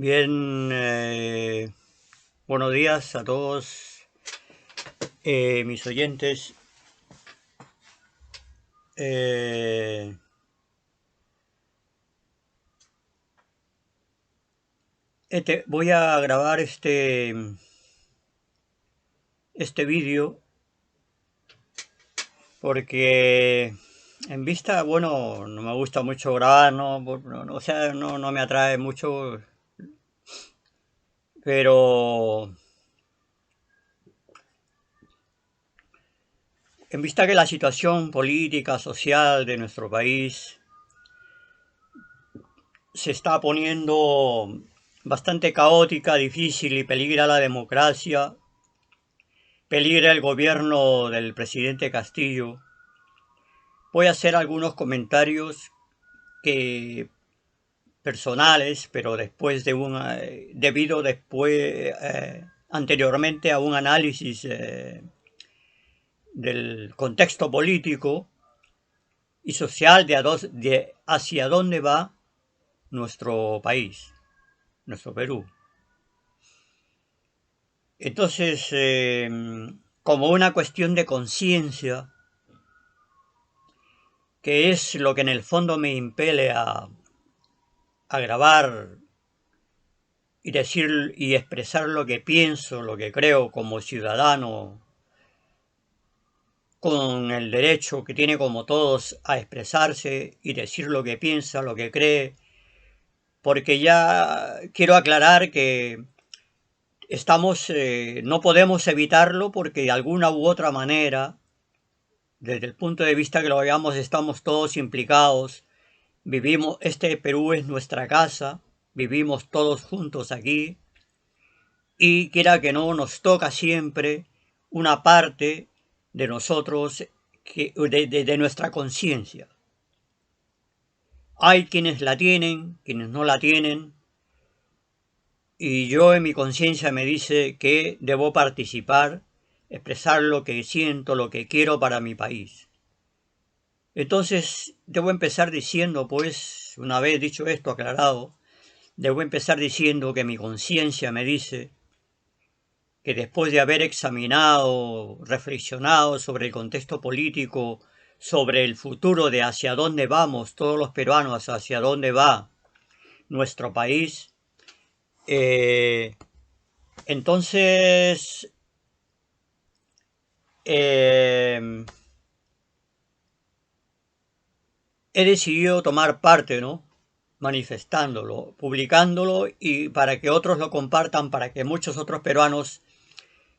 Bien, buenos días a todos mis oyentes. Eh, Voy a grabar este vídeo porque en vista, bueno, no me gusta mucho grabar, o sea, no me atrae mucho, pero en vista que la situación política, social de nuestro país se está poniendo bastante caótica, difícil y peligra la democracia, peligra el gobierno del presidente Castillo, voy a hacer algunos comentarios que personales, pero anteriormente a un análisis del contexto político y social de hacia dónde va nuestro país, nuestro Perú. Entonces, como una cuestión de conciencia, que es lo que en el fondo me impele a grabar y decir y expresar lo que pienso, lo que creo como ciudadano, con el derecho que tiene como todos a expresarse y decir lo que piensa, lo que cree, porque ya quiero aclarar que no podemos evitarlo porque de alguna u otra manera, desde el punto de vista que lo veamos, estamos todos implicados. Este Perú es nuestra casa, vivimos todos juntos aquí y quiera que no nos toca siempre una parte de nosotros, de nuestra conciencia. Hay quienes la tienen, quienes no la tienen, y yo en mi conciencia me dice que debo participar, expresar lo que siento, lo que quiero para mi país. Entonces debo empezar diciendo, pues, una vez dicho esto, aclarado, debo empezar diciendo que mi conciencia me dice que después de haber examinado, reflexionado sobre el contexto político, sobre el futuro de hacia dónde vamos todos los peruanos, hacia dónde va nuestro país, entonces he decidido tomar parte, ¿no? Manifestándolo, publicándolo y para que otros lo compartan, para que muchos otros peruanos,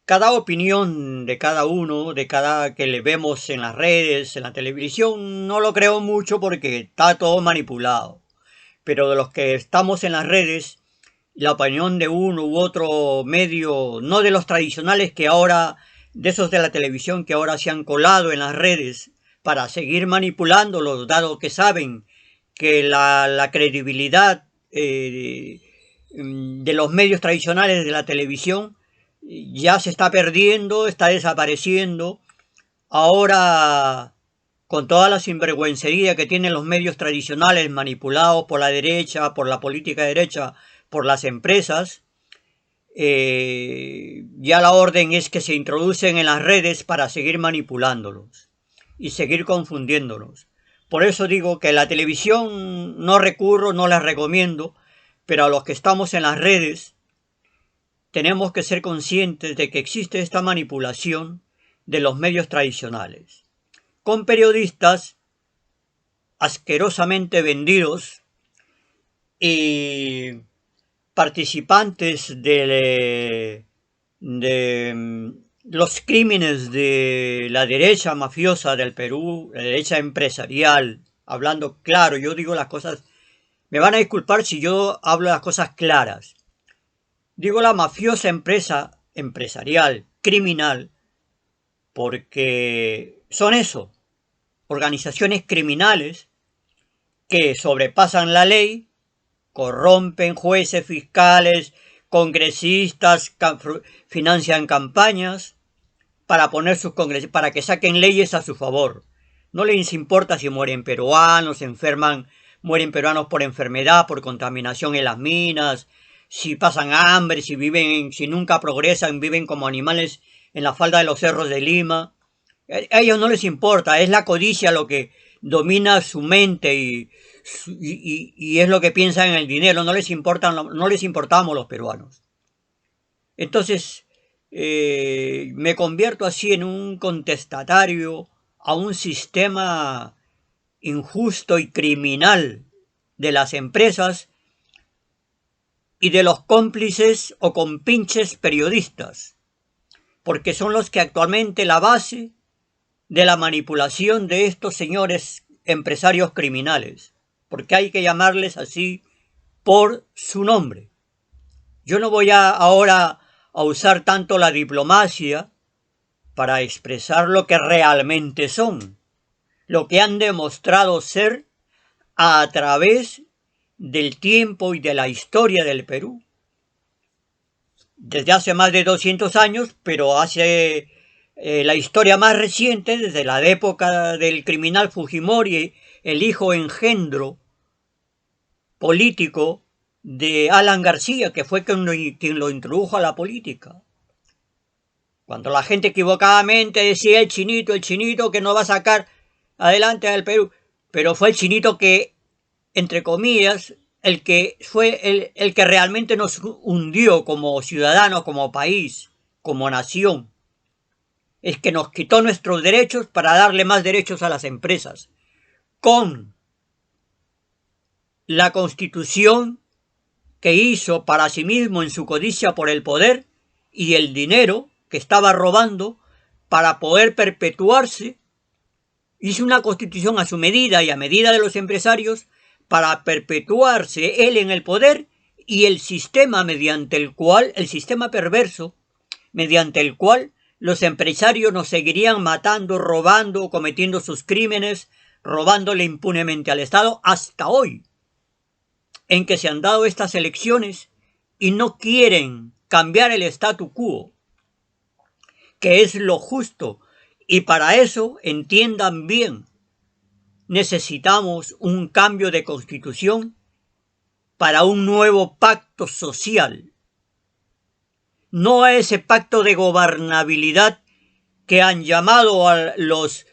cada opinión de cada uno, de cada que le vemos en las redes, en la televisión, no lo creo mucho porque está todo manipulado. Pero de los que estamos en las redes, la opinión de uno u otro medio, no de los tradicionales que ahora, de esos de la televisión que ahora se han colado en las redes para seguir manipulándolos, dado que saben que la credibilidad de los medios tradicionales de la televisión ya se está perdiendo, está desapareciendo. Ahora, con toda la sinvergüencería que tienen los medios tradicionales manipulados por la derecha, por la política derecha, por las empresas, ya la orden es que se introducen en las redes para seguir manipulándolos y seguir confundiéndolos. Por eso digo que la televisión no recurro, no la recomiendo, pero a los que estamos en las redes tenemos que ser conscientes de que existe esta manipulación de los medios tradicionales, con periodistas asquerosamente vendidos y participantes de los crímenes de la derecha mafiosa del Perú, la derecha empresarial, hablando claro, yo digo las cosas, me van a disculpar si yo hablo las cosas claras. Digo la mafiosa empresa empresarial, criminal, porque son eso, organizaciones criminales que sobrepasan la ley, corrompen jueces, fiscales, congresistas, financian campañas para poner para que saquen leyes a su favor. No les importa si mueren peruanos, mueren peruanos por enfermedad, por contaminación en las minas, si pasan hambre, si viven, si nunca progresan, viven como animales en la falda de los cerros de Lima. A ellos no les importa, es la codicia lo que domina su mente y es lo que piensan en el dinero, no les importamos los peruanos. Entonces, me convierto así en un contestatario a un sistema injusto y criminal de las empresas y de los cómplices o compinches periodistas, porque son los que actualmente la base de la manipulación de estos señores empresarios criminales, porque hay que llamarles así por su nombre. Yo no voy ahora a usar tanto la diplomacia para expresar lo que realmente son, lo que han demostrado ser a través del tiempo y de la historia del Perú. Desde hace más de 200 años, pero hace la historia más reciente, desde la época del criminal Fujimori, el hijo engendro político de Alan García, que fue quien lo introdujo a la política. Cuando la gente equivocadamente decía el chinito que no va a sacar adelante al Perú, pero fue el chinito que, entre comillas, el que fue el que realmente nos hundió como ciudadanos, como país, como nación. Es que nos quitó nuestros derechos para darle más derechos a las empresas. Con la Constitución que hizo para sí mismo en su codicia por el poder y el dinero que estaba robando para poder perpetuarse, hizo una Constitución a su medida y a medida de los empresarios para perpetuarse él en el poder y el sistema mediante el cual, el sistema perverso, mediante el cual los empresarios nos seguirían matando, robando, cometiendo sus crímenes, robándole impunemente al Estado hasta hoy, en que se han dado estas elecciones y no quieren cambiar el statu quo, que es lo justo, y para eso, entiendan bien, necesitamos un cambio de constitución para un nuevo pacto social, no a ese pacto de gobernabilidad que han llamado a los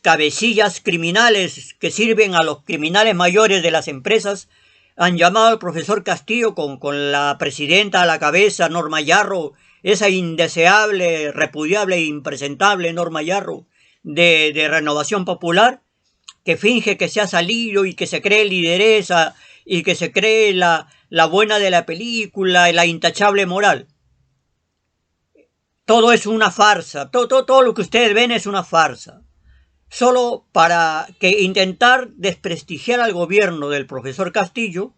cabecillas criminales que sirven a los criminales mayores de las empresas. Han llamado al profesor Castillo con la presidenta a la cabeza, Norma Yarro, esa indeseable, repudiable e impresentable Norma Yarro de Renovación Popular, que finge que se ha salido y que se cree lideresa y que se cree la buena de la película y la intachable moral. Todo es una farsa, todo lo que ustedes ven es una farsa. Solo para que intentar desprestigiar al gobierno del profesor Castillo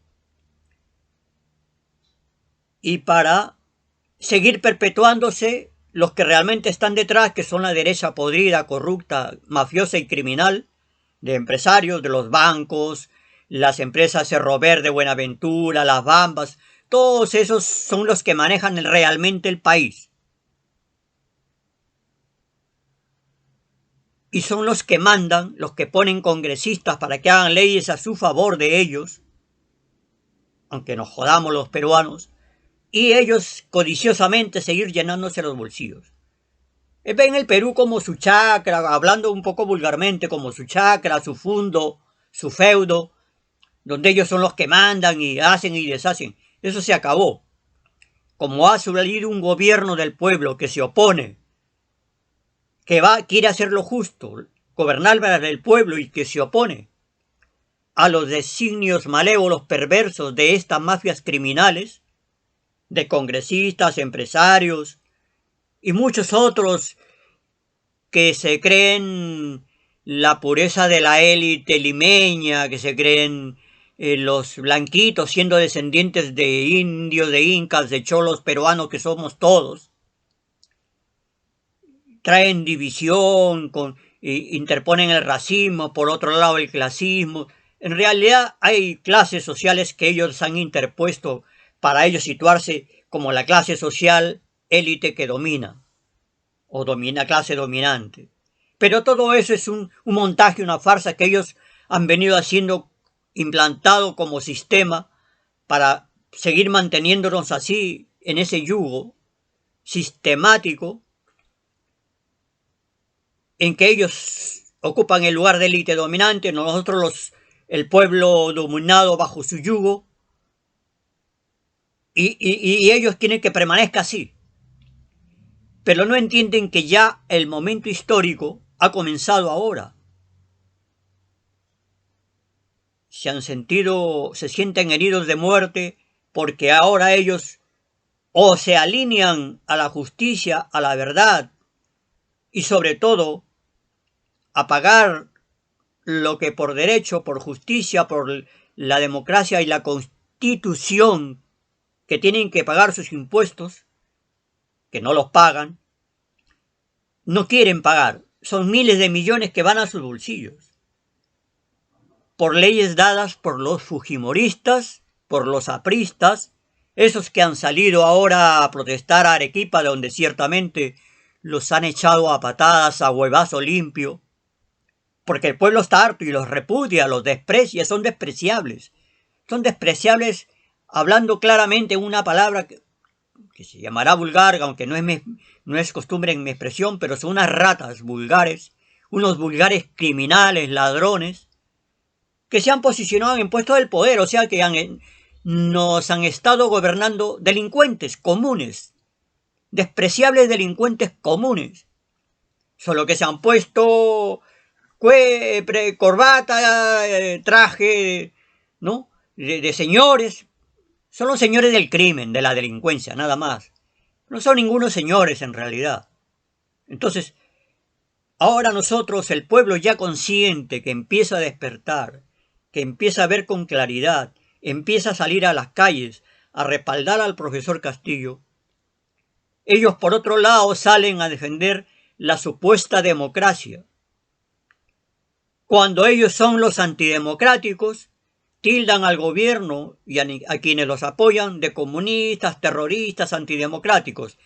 y para seguir perpetuándose los que realmente están detrás, que son la derecha podrida, corrupta, mafiosa y criminal, de empresarios, de los bancos, las empresas Cerro Verde, Buenaventura, Las Bambas, todos esos son los que manejan realmente el país. Y son los que mandan, los que ponen congresistas para que hagan leyes a su favor de ellos, aunque nos jodamos los peruanos, y ellos codiciosamente seguir llenándose los bolsillos. Ven el Perú como su chacra, hablando un poco vulgarmente, como su chacra, su fundo, su feudo, donde ellos son los que mandan y hacen y deshacen. Eso se acabó. Como ha salido un gobierno del pueblo que se opone, que quiere hacer lo justo, gobernar para el pueblo y que se opone a los designios malévolos perversos de estas mafias criminales, de congresistas, empresarios y muchos otros que se creen la pureza de la élite limeña, que se creen los blanquitos siendo descendientes de indios, de incas, de cholos peruanos que somos todos. Traen división, interponen el racismo, por otro lado el clasismo. En realidad hay clases sociales que ellos han interpuesto para ellos situarse como la clase social élite que domina, o domina clase dominante. Pero todo eso es un montaje, una farsa que ellos han venido haciendo implantado como sistema para seguir manteniéndonos así en ese yugo sistemático en que ellos ocupan el lugar de élite dominante, nosotros el pueblo dominado bajo su yugo, y ellos quieren que permanezca así. Pero no entienden que ya el momento histórico ha comenzado ahora. Se sienten heridos de muerte porque ahora ellos o se alinean a la justicia, a la verdad y sobre todo a pagar lo que por derecho, por justicia, por la democracia y la constitución que tienen que pagar sus impuestos, que no los pagan, no quieren pagar. Son miles de millones que van a sus bolsillos. Por leyes dadas por los fujimoristas, por los apristas, esos que han salido ahora a protestar a Arequipa, donde ciertamente los han echado a patadas, a huevazo limpio, porque el pueblo está harto y los repudia, los desprecia, son despreciables. Son despreciables hablando claramente una palabra que se llamará vulgar, aunque no es costumbre en mi expresión, pero son unas ratas vulgares, unos vulgares criminales, ladrones, que se han posicionado en puestos del poder, o sea que nos han estado gobernando delincuentes comunes, despreciables delincuentes comunes, solo que se han puesto corbata, traje, ¿no? De señores. Son los señores del crimen, de la delincuencia, nada más. No son ningunos señores en realidad. Entonces, ahora nosotros, el pueblo ya consciente, que empieza a despertar, que empieza a ver con claridad, empieza a salir a las calles a respaldar al profesor Castillo, ellos por otro lado salen a defender la supuesta democracia. Cuando ellos son los antidemocráticos, tildan al gobierno y a quienes los apoyan de comunistas, terroristas, antidemocráticos.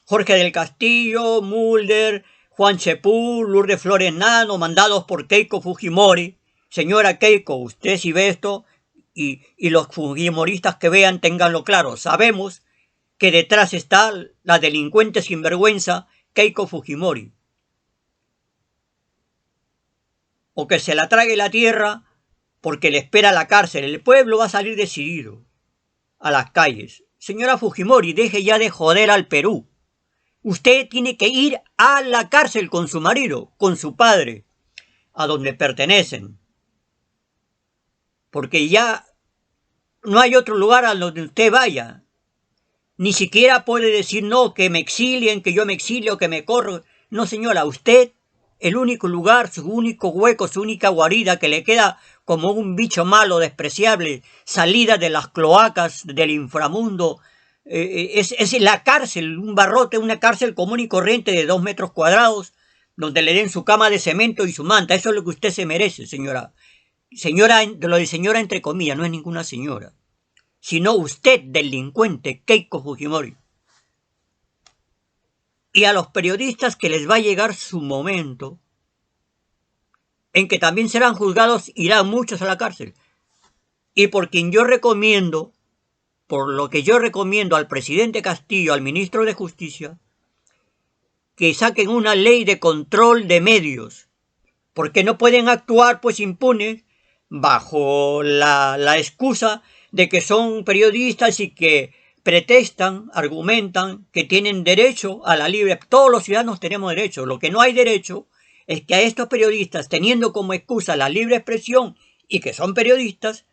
Jorge del Castillo, Mulder, Juan Chepú, Lourdes Flores Nano, mandados por Keiko Fujimori. Señora Keiko, usted si ve esto, y los fujimoristas que vean, ténganlo claro, sabemos que detrás está la delincuente sinvergüenza Keiko Fujimori. O que se la trague la tierra porque le espera la cárcel. El pueblo va a salir decidido a las calles. Señora Fujimori, deje ya de joder al Perú. Usted tiene que ir a la cárcel con su marido, con su padre, a donde pertenecen. Porque ya no hay otro lugar a donde usted vaya. Ni siquiera puede decir, no, que me exilien, que yo me exilio, que me corro. No, señora, usted, el único lugar, su único hueco, su única guarida que le queda como un bicho malo, despreciable, salida de las cloacas del inframundo, es la cárcel, un barrote, una cárcel común y corriente de 2 metros cuadrados, donde le den su cama de cemento y su manta. Eso es lo que usted se merece, señora. Señora, lo de señora entre comillas, no es ninguna señora, sino usted, delincuente, Keiko Fujimori. Y a los periodistas que les va a llegar su momento, en que también serán juzgados, irán muchos a la cárcel. Y por quien yo recomiendo, por lo que yo recomiendo al presidente Castillo, al ministro de Justicia, que saquen una ley de control de medios, porque no pueden actuar pues impunes bajo la excusa de que son periodistas y que pretextan, argumentan que tienen derecho a la libre. Todos los ciudadanos tenemos derecho. Lo que no hay derecho es que a estos periodistas, teniendo como excusa la libre expresión y que son periodistas,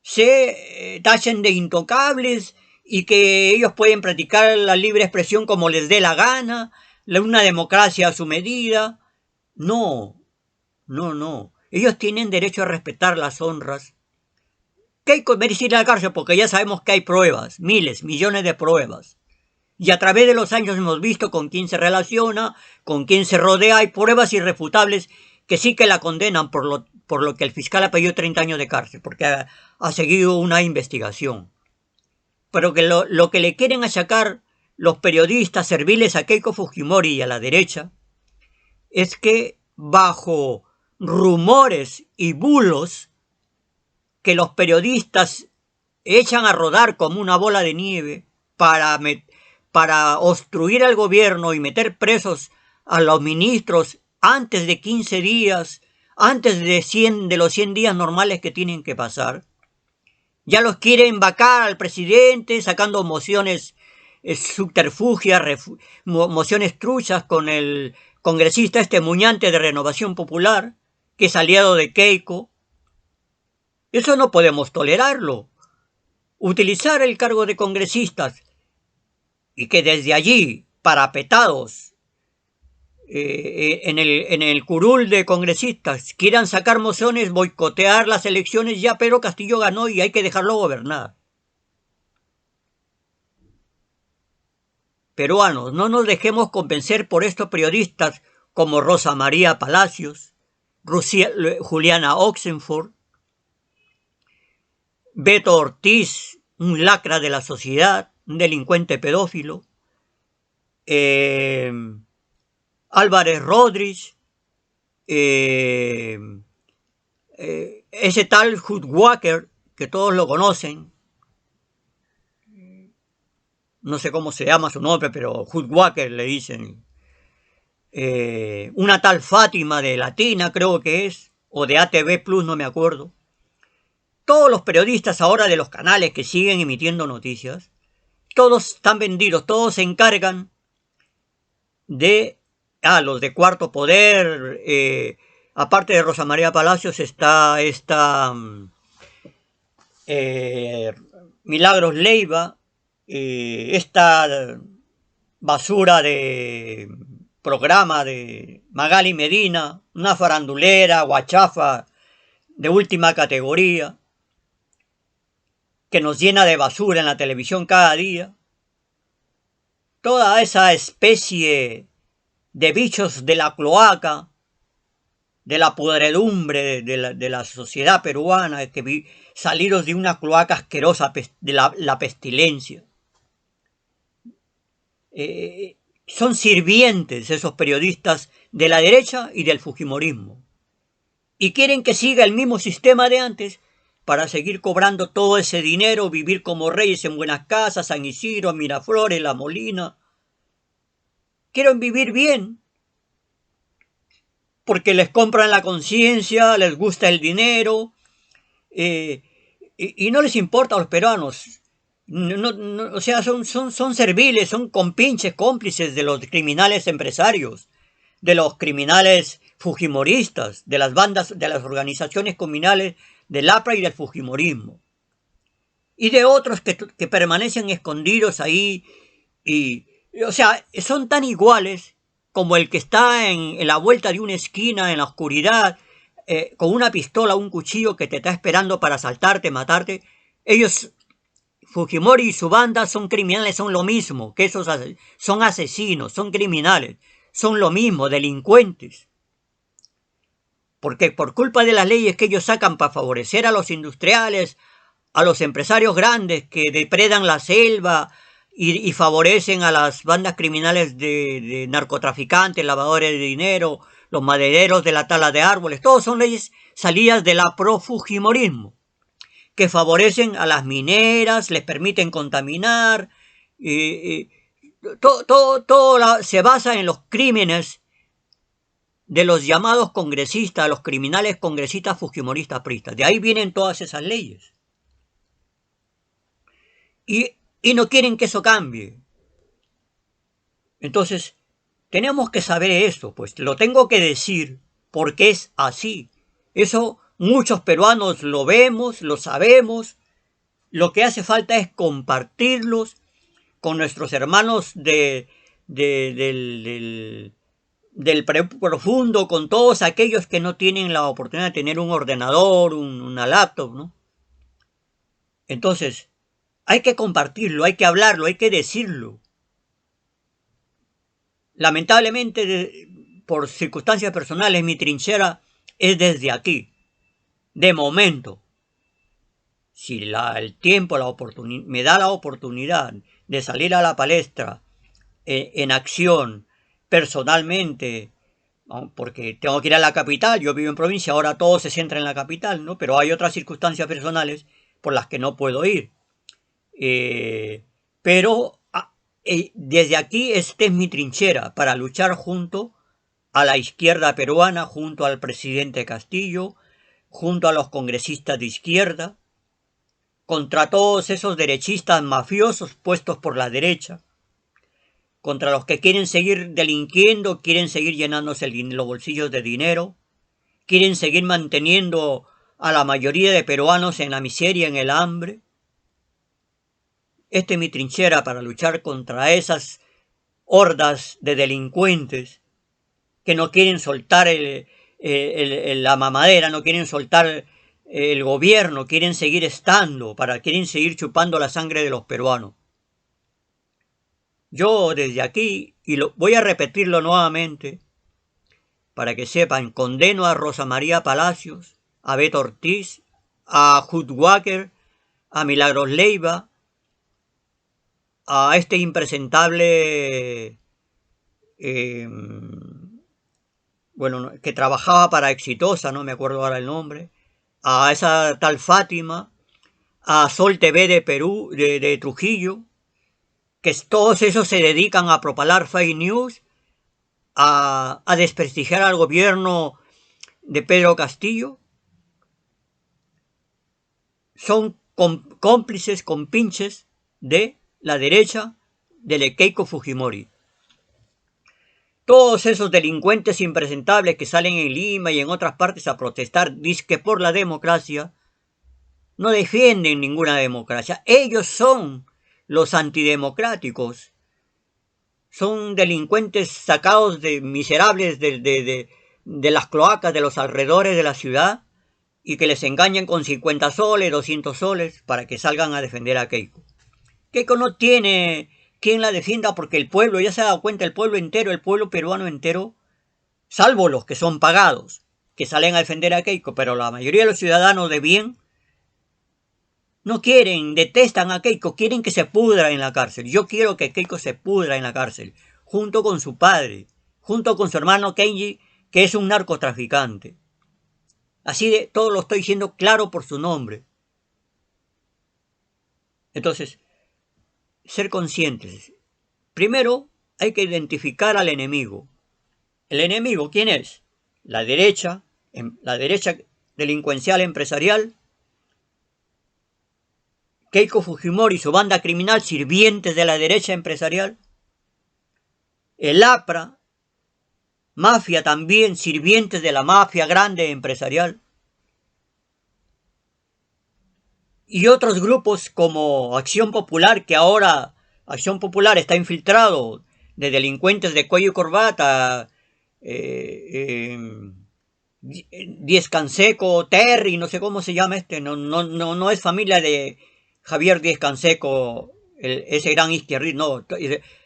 se tachen de intocables y que ellos pueden practicar la libre expresión como les dé la gana, una democracia a su medida. No. Ellos tienen derecho a respetar las honras. Keiko merece ir a la cárcel porque ya sabemos que hay pruebas, miles, millones de pruebas. Y a través de los años hemos visto con quién se relaciona, con quién se rodea. Hay pruebas irrefutables que sí que la condenan por lo que el fiscal ha pedido 30 años de cárcel, porque ha seguido una investigación. Pero que lo que le quieren achacar los periodistas serviles a Keiko Fujimori y a la derecha es que bajo rumores y bulos que los periodistas echan a rodar como una bola de nieve para obstruir al gobierno y meter presos a los ministros antes de 15 días, antes de los 100 días normales que tienen que pasar. Ya los quieren vacar al presidente, sacando mociones subterfugias, mociones truchas con el congresista Muñante de Renovación Popular, que es aliado de Keiko. Eso no podemos tolerarlo. Utilizar el cargo de congresistas y que desde allí, parapetados en el curul de congresistas, quieran sacar mociones, boicotear las elecciones, ya Pedro Castillo ganó y hay que dejarlo gobernar. Peruanos, no nos dejemos convencer por estos periodistas como Rosa María Palacios, Juliana Oxenford, Beto Ortiz, un lacra de la sociedad, un delincuente pedófilo, Álvarez Rodríguez, ese tal Hudwacker, que todos lo conocen, no sé cómo se llama su nombre, pero Hudwacker le dicen, una tal Fátima de Latina, creo que es, o de ATV Plus, no me acuerdo. Todos los periodistas ahora de los canales que siguen emitiendo noticias, todos están vendidos, todos se encargan de los de Cuarto Poder. Aparte de Rosa María Palacios está esta Milagros Leiva, esta basura de programa de Magali Medina, una farandulera, guachafa de última categoría, que nos llena de basura en la televisión cada día. Toda esa especie de bichos de la cloaca, de la podredumbre de la sociedad peruana, salidos de una cloaca asquerosa de la pestilencia. Son sirvientes esos periodistas de la derecha y del fujimorismo. Y quieren que siga el mismo sistema de antes para seguir cobrando todo ese dinero, vivir como reyes en buenas casas, San Isidro, Miraflores, La Molina. Quieren vivir bien, porque les compran la conciencia, les gusta el dinero, y no les importa a los peruanos. O sea, son serviles, son compinches, cómplices de los criminales empresarios, de los criminales fujimoristas, de las bandas, de las organizaciones criminales del APRA y del fujimorismo, y de otros que permanecen escondidos ahí, o sea, son tan iguales como el que está en la vuelta de una esquina, en la oscuridad, con una pistola, un cuchillo que te está esperando para asaltarte, matarte. Ellos, Fujimori y su banda, son criminales, son lo mismo, que esos son asesinos, son criminales, son lo mismo, delincuentes. Porque por culpa de las leyes que ellos sacan para favorecer a los industriales, a los empresarios grandes que depredan la selva y favorecen a las bandas criminales de narcotraficantes, lavadores de dinero, los madereros de la tala de árboles, todos son leyes salidas de la profujimorismo, que favorecen a las mineras, les permiten contaminar, todo se basa en los crímenes de los llamados congresistas, los criminales congresistas fujimoristas pristas. De ahí vienen todas esas leyes. Y no quieren que eso cambie. Entonces, tenemos que saber eso, pues lo tengo que decir porque es así. Eso muchos peruanos lo vemos, lo sabemos. Lo que hace falta es compartirlos con nuestros hermanos del profundo, con todos aquellos que no tienen la oportunidad de tener un ordenador, una laptop, ¿no? Entonces, hay que compartirlo, hay que hablarlo, hay que decirlo. Lamentablemente, por circunstancias personales, mi trinchera es desde aquí. De momento, si el tiempo me da la oportunidad de salir a la palestra en acción, personalmente, porque tengo que ir a la capital, yo vivo en provincia, ahora todo se centra en la capital, ¿no? Pero hay otras circunstancias personales por las que no puedo ir. Pero desde aquí esta es mi trinchera para luchar junto a la izquierda peruana, junto al presidente Castillo, junto a los congresistas de izquierda, contra todos esos derechistas mafiosos puestos por la derecha, contra los que quieren seguir delinquiendo, quieren seguir llenándose los bolsillos de dinero, quieren seguir manteniendo a la mayoría de peruanos en la miseria, en el hambre. Esta es mi trinchera para luchar contra esas hordas de delincuentes que no quieren soltar la mamadera, no quieren soltar el gobierno, quieren seguir estando, quieren seguir chupando la sangre de los peruanos. Yo desde aquí, y voy a repetirlo nuevamente, para que sepan, condeno a Rosa María Palacios, a Beto Ortiz, a Hood Walker, a Milagros Leiva, a este impresentable que trabajaba para Exitosa, no me acuerdo ahora el nombre, a esa tal Fátima, a Sol TV de Perú, de Trujillo, que todos esos se dedican a propalar fake news, a desprestigiar al gobierno de Pedro Castillo. Son cómplices, compinches de la derecha de Keiko Fujimori. Todos esos delincuentes impresentables que salen en Lima y en otras partes a protestar, dizque por la democracia, no defienden ninguna democracia. Ellos son los antidemocráticos. Son delincuentes sacados de miserables de las cloacas de los alrededores de la ciudad y que les engañan con 50 soles, 200 soles para que salgan a defender a Keiko. Keiko no tiene quien la defienda porque el pueblo, ya se ha dado cuenta, el pueblo entero, el pueblo peruano entero, salvo los que son pagados, que salen a defender a Keiko, pero la mayoría de los ciudadanos de bien no quieren, detestan a Keiko, quieren que se pudra en la cárcel. Yo quiero que Keiko se pudra en la cárcel, junto con su padre, junto con su hermano Kenji, que es un narcotraficante. Así de todo lo estoy diciendo claro por su nombre. Entonces, ser conscientes. Primero, hay que identificar al enemigo. ¿El enemigo quién es? La derecha delincuencial empresarial, Keiko Fujimori y su banda criminal, sirvientes de la derecha empresarial, el APRA, mafia también, sirvientes de la mafia grande empresarial, y otros grupos como Acción Popular, que ahora Acción Popular está infiltrado de delincuentes de cuello y corbata, Díez Canseco, Terry, no sé cómo se llama no es familia de Javier Díez Canseco, ese gran izquierdista, no,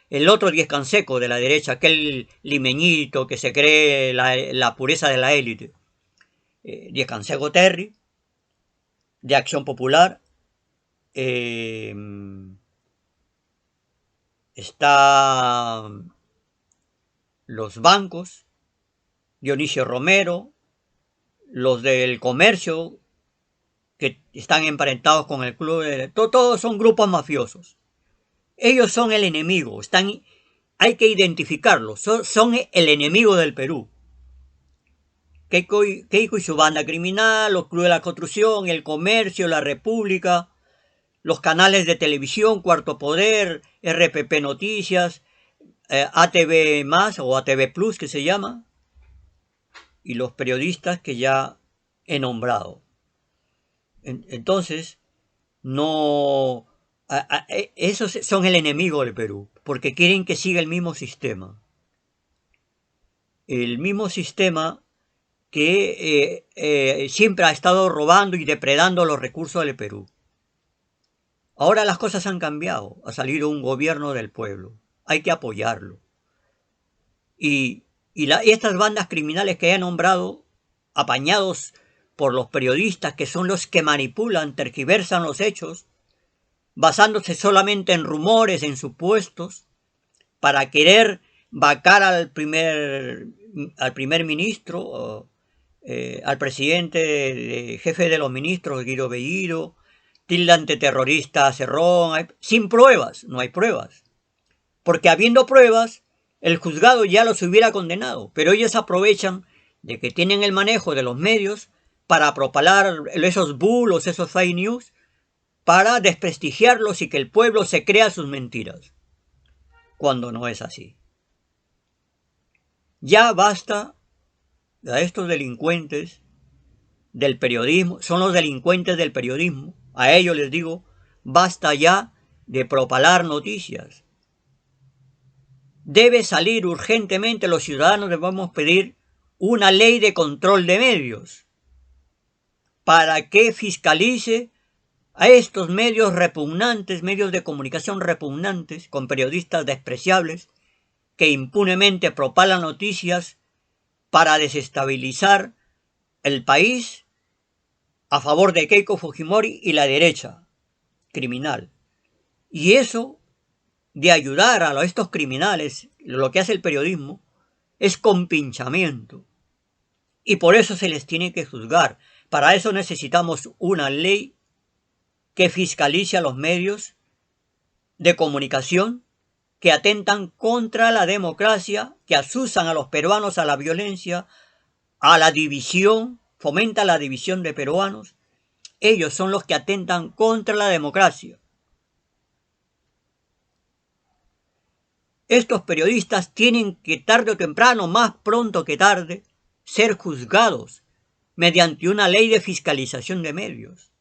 el otro Díez Canseco de la derecha, aquel limeñito que se cree la pureza de la élite. Díez Canseco Terry, de Acción Popular, está los bancos, Dionisio Romero, los del comercio, que están emparentados con el club, todos son grupos mafiosos. Ellos son el enemigo, hay que identificarlos, son el enemigo del Perú. Keiko y su banda criminal, los clubes de la construcción, el comercio, la república, los canales de televisión, Cuarto Poder, RPP Noticias, ATV Más o ATV Plus que se llama, y los periodistas que ya he nombrado. Entonces, esos son el enemigo del Perú, porque quieren que siga el mismo sistema. El mismo sistema que siempre ha estado robando y depredando los recursos del Perú. Ahora las cosas han cambiado, ha salido un gobierno del pueblo, hay que apoyarlo. Y estas bandas criminales que he nombrado, apañados por los periodistas que son los que manipulan, tergiversan los hechos, basándose solamente en rumores, en supuestos, para querer vacar al primer ministro, al presidente, jefe de los ministros, Guido Bellido, tildan de terrorista a Cerrón, sin pruebas, no hay pruebas. Porque habiendo pruebas, el juzgado ya los hubiera condenado, pero ellos aprovechan de que tienen el manejo de los medios para propalar esos bulos, esos fake news, para desprestigiarlos y que el pueblo se crea sus mentiras, cuando no es así. Ya basta a estos delincuentes del periodismo, son los delincuentes del periodismo, a ellos les digo, basta ya de propalar noticias. Debe salir urgentemente, los ciudadanos debemos pedir una ley de control de medios para que fiscalice a estos medios repugnantes, medios de comunicación repugnantes, con periodistas despreciables, que impunemente propalan noticias para desestabilizar el país a favor de Keiko Fujimori y la derecha criminal. Y eso de ayudar a estos criminales, lo que hace el periodismo, es compinchamiento. Y por eso se les tiene que juzgar. Para eso necesitamos una ley que fiscalice a los medios de comunicación que atentan contra la democracia, que asusan a los peruanos a la violencia, a la división, fomenta la división de peruanos. Ellos son los que atentan contra la democracia. Estos periodistas tienen que tarde o temprano, más pronto que tarde, ser juzgados mediante una ley de fiscalización de medios.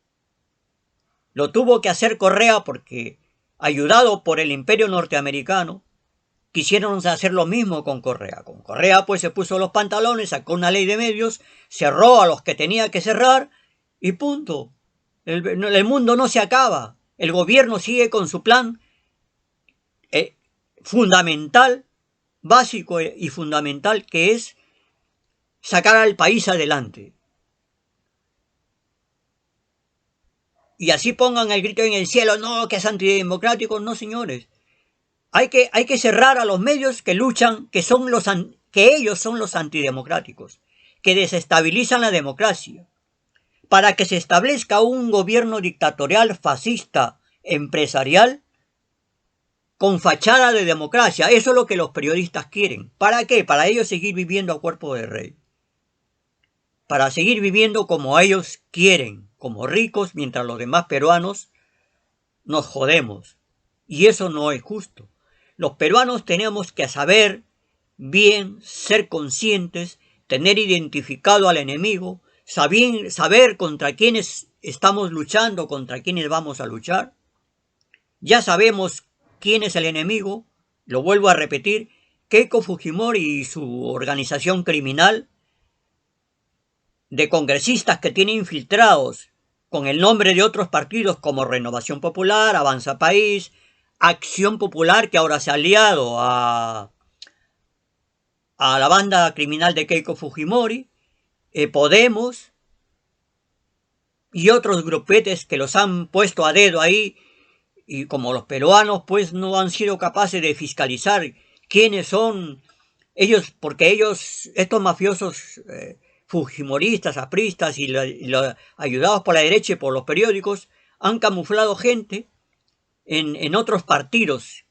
Lo tuvo que hacer Correa porque, ayudado por el imperio norteamericano, quisieron hacer lo mismo con Correa. Con Correa pues se puso los pantalones, sacó una ley de medios, cerró a los que tenía que cerrar y punto. El mundo no se acaba. El gobierno sigue con su plan fundamental, básico y fundamental, que es sacar al país adelante. Y así pongan el grito en el cielo, no, que es antidemocrático, no señores. Hay que cerrar a los medios que luchan, que ellos son los antidemocráticos, que desestabilizan la democracia, para que se establezca un gobierno dictatorial, fascista, empresarial, con fachada de democracia. Eso es lo que los periodistas quieren. ¿Para qué? Para ellos seguir viviendo a cuerpo de rey. Para seguir viviendo como ellos quieren, como ricos, mientras los demás peruanos nos jodemos. Y eso no es justo. Los peruanos tenemos que saber bien, ser conscientes, tener identificado al enemigo, saber contra quiénes estamos luchando, contra quiénes vamos a luchar. Ya sabemos quién es el enemigo, lo vuelvo a repetir, Keiko Fujimori y su organización criminal de congresistas que tiene infiltrados con el nombre de otros partidos como Renovación Popular, Avanza País, Acción Popular, que ahora se ha aliado a la banda criminal de Keiko Fujimori, Podemos y otros grupetes que los han puesto a dedo ahí, y como los peruanos pues no han sido capaces de fiscalizar quiénes son ellos, porque ellos, estos mafiosos fujimoristas, apristas y ayudados por la derecha y por los periódicos, han camuflado gente en otros partidos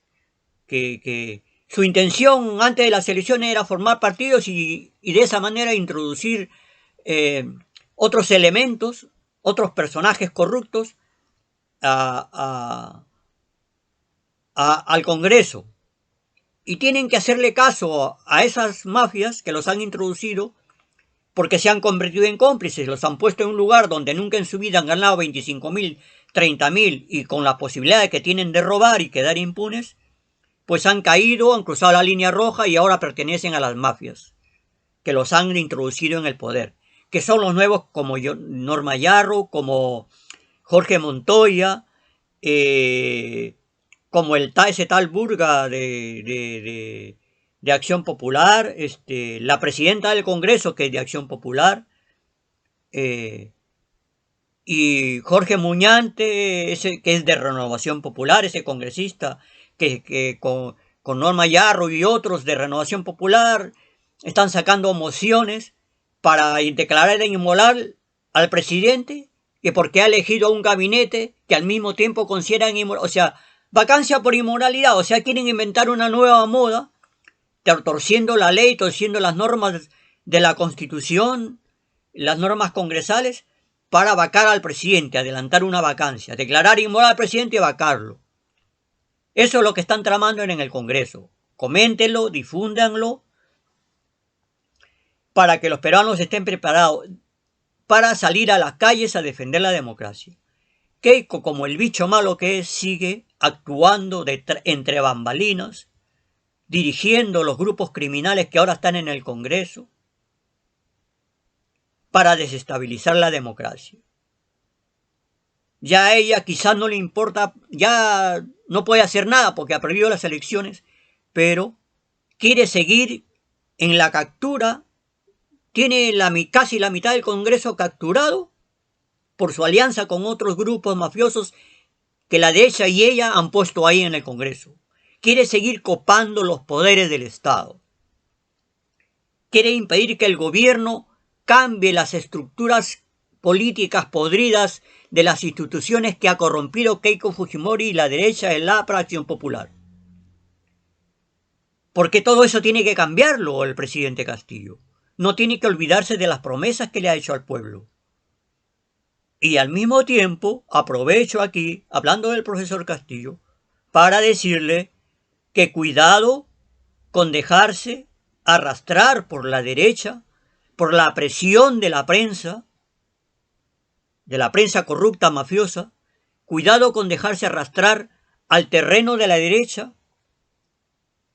que su intención antes de las elecciones era formar partidos y de esa manera introducir otros elementos, otros personajes corruptos al Congreso. Y tienen que hacerle caso a esas mafias que los han introducido, porque se han convertido en cómplices, los han puesto en un lugar donde nunca en su vida han ganado 25.000, 30.000, y con la posibilidad que tienen de robar y quedar impunes, pues han caído, han cruzado la línea roja y ahora pertenecen a las mafias que los han introducido en el poder, que son los nuevos como Norma Yarro, como Jorge Montoya, como ese tal Burga de Acción Popular, la presidenta del Congreso, que es de Acción Popular, y Jorge Muñante, ese que es de Renovación Popular, ese congresista que con Norma Yarro y otros de Renovación Popular, están sacando mociones para declarar inmoral al presidente, que porque ha elegido un gabinete que al mismo tiempo consideran inmoral, o sea, vacancia por inmoralidad, o sea, quieren inventar una nueva moda, torciendo la ley, torciendo las normas de la Constitución, las normas congresales, para vacar al presidente, adelantar una vacancia, declarar inmoral al presidente y vacarlo. Eso es lo que están tramando en el Congreso. Coméntenlo, difúndanlo, para que los peruanos estén preparados para salir a las calles a defender la democracia. Keiko, como el bicho malo que es, sigue actuando entre bambalinas, dirigiendo los grupos criminales que ahora están en el Congreso para desestabilizar la democracia. Ya a ella quizás no le importa, ya no puede hacer nada porque ha perdido las elecciones, pero quiere seguir en la captura. Tiene casi la mitad del Congreso capturado por su alianza con otros grupos mafiosos que la derecha y ella han puesto ahí en el Congreso. Quiere seguir copando los poderes del Estado. Quiere impedir que el gobierno cambie las estructuras políticas podridas de las instituciones que ha corrompido Keiko Fujimori y la derecha de la Acción Popular. Porque todo eso tiene que cambiarlo el presidente Castillo. No tiene que olvidarse de las promesas que le ha hecho al pueblo. Y al mismo tiempo, aprovecho aquí, hablando del profesor Castillo, para decirle que cuidado con dejarse arrastrar por la derecha, por la presión de la prensa corrupta, mafiosa. Cuidado con dejarse arrastrar al terreno de la derecha,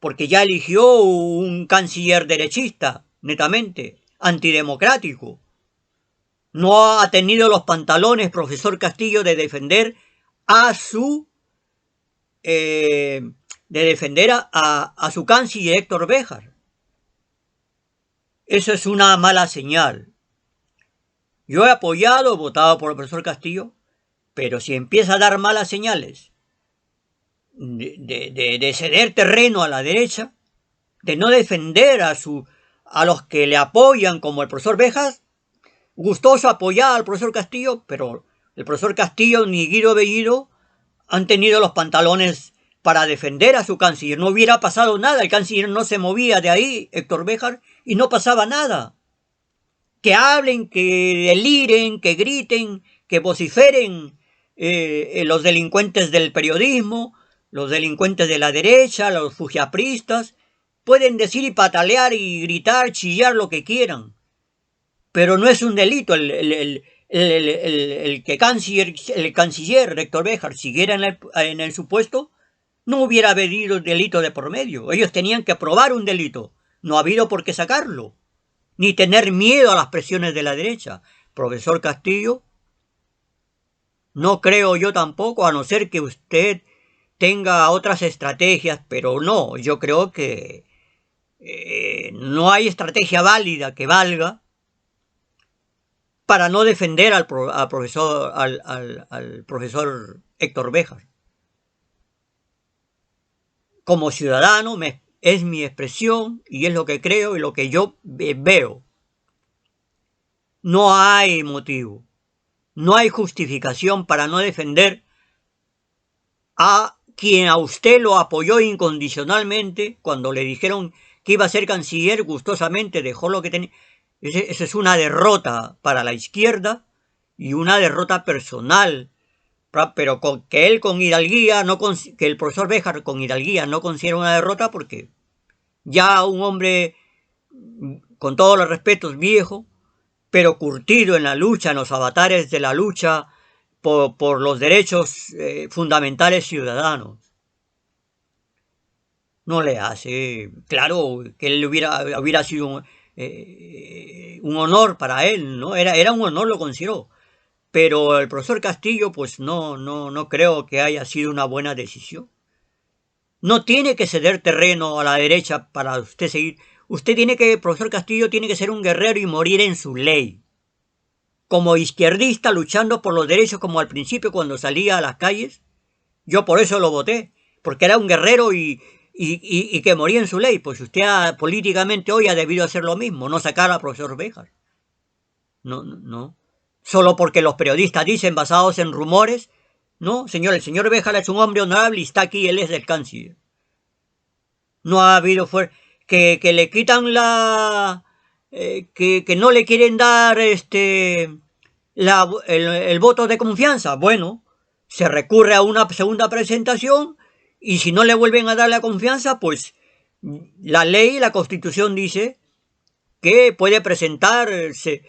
porque ya eligió un canciller derechista, netamente, antidemocrático. No ha tenido los pantalones, profesor Castillo, de defender a su canciller Héctor Béjar. Eso es una mala señal. Yo he apoyado, votado por el profesor Castillo, pero si empieza a dar malas señales de ceder terreno a la derecha, de no defender a los que le apoyan, como el profesor Béjar, gustoso apoyar al profesor Castillo, pero el profesor Castillo ni Guido Bellido han tenido los pantalones para defender a su canciller. No hubiera pasado nada, el canciller no se movía de ahí, Héctor Béjar, y no pasaba nada. Que hablen, que deliren, que griten, que vociferen los delincuentes del periodismo, los delincuentes de la derecha, los fujiapristas, pueden decir y patalear y gritar, chillar lo que quieran, pero no es un delito. El canciller Héctor Béjar siguiera en el supuesto, no hubiera habido delito de por medio. Ellos tenían que probar un delito, no ha habido por qué sacarlo, ni tener miedo a las presiones de la derecha. Profesor Castillo, no creo yo tampoco, a no ser que usted tenga otras estrategias, pero no, yo creo que no hay estrategia válida que valga para no defender al profesor Héctor Béjar. Como ciudadano es mi expresión y es lo que creo y lo que yo veo. No hay motivo, no hay justificación para no defender a quien a usted lo apoyó incondicionalmente cuando le dijeron que iba a ser canciller. Gustosamente dejó lo que tenía. Eso es una derrota para la izquierda y una derrota personal, pero que él con hidalguía, que el profesor Béjar con hidalguía no considera una derrota, porque ya un hombre, con todos los respetos, viejo, pero curtido en la lucha, en los avatares de la lucha por los derechos fundamentales ciudadanos. No le hace, claro que él hubiera sido un honor para él, ¿no? Era un honor, lo consideró. Pero el profesor Castillo, pues no creo que haya sido una buena decisión. No tiene que ceder terreno a la derecha para usted seguir. Profesor Castillo, tiene que ser un guerrero y morir en su ley. Como izquierdista, luchando por los derechos, como al principio cuando salía a las calles. Yo por eso lo voté, porque era un guerrero y y que moría en su ley. Pues usted políticamente hoy ha debido hacer lo mismo, no sacar al profesor Béjar. No. Solo porque los periodistas dicen, basados en rumores. No, señor, el señor Béjar es un hombre honorable y está aquí, él es el canciller. No ha habido que le quitan que no le quieren dar el voto de confianza. Bueno, se recurre a una segunda presentación y si no le vuelven a dar la confianza, pues la ley, la Constitución dice que puede presentarse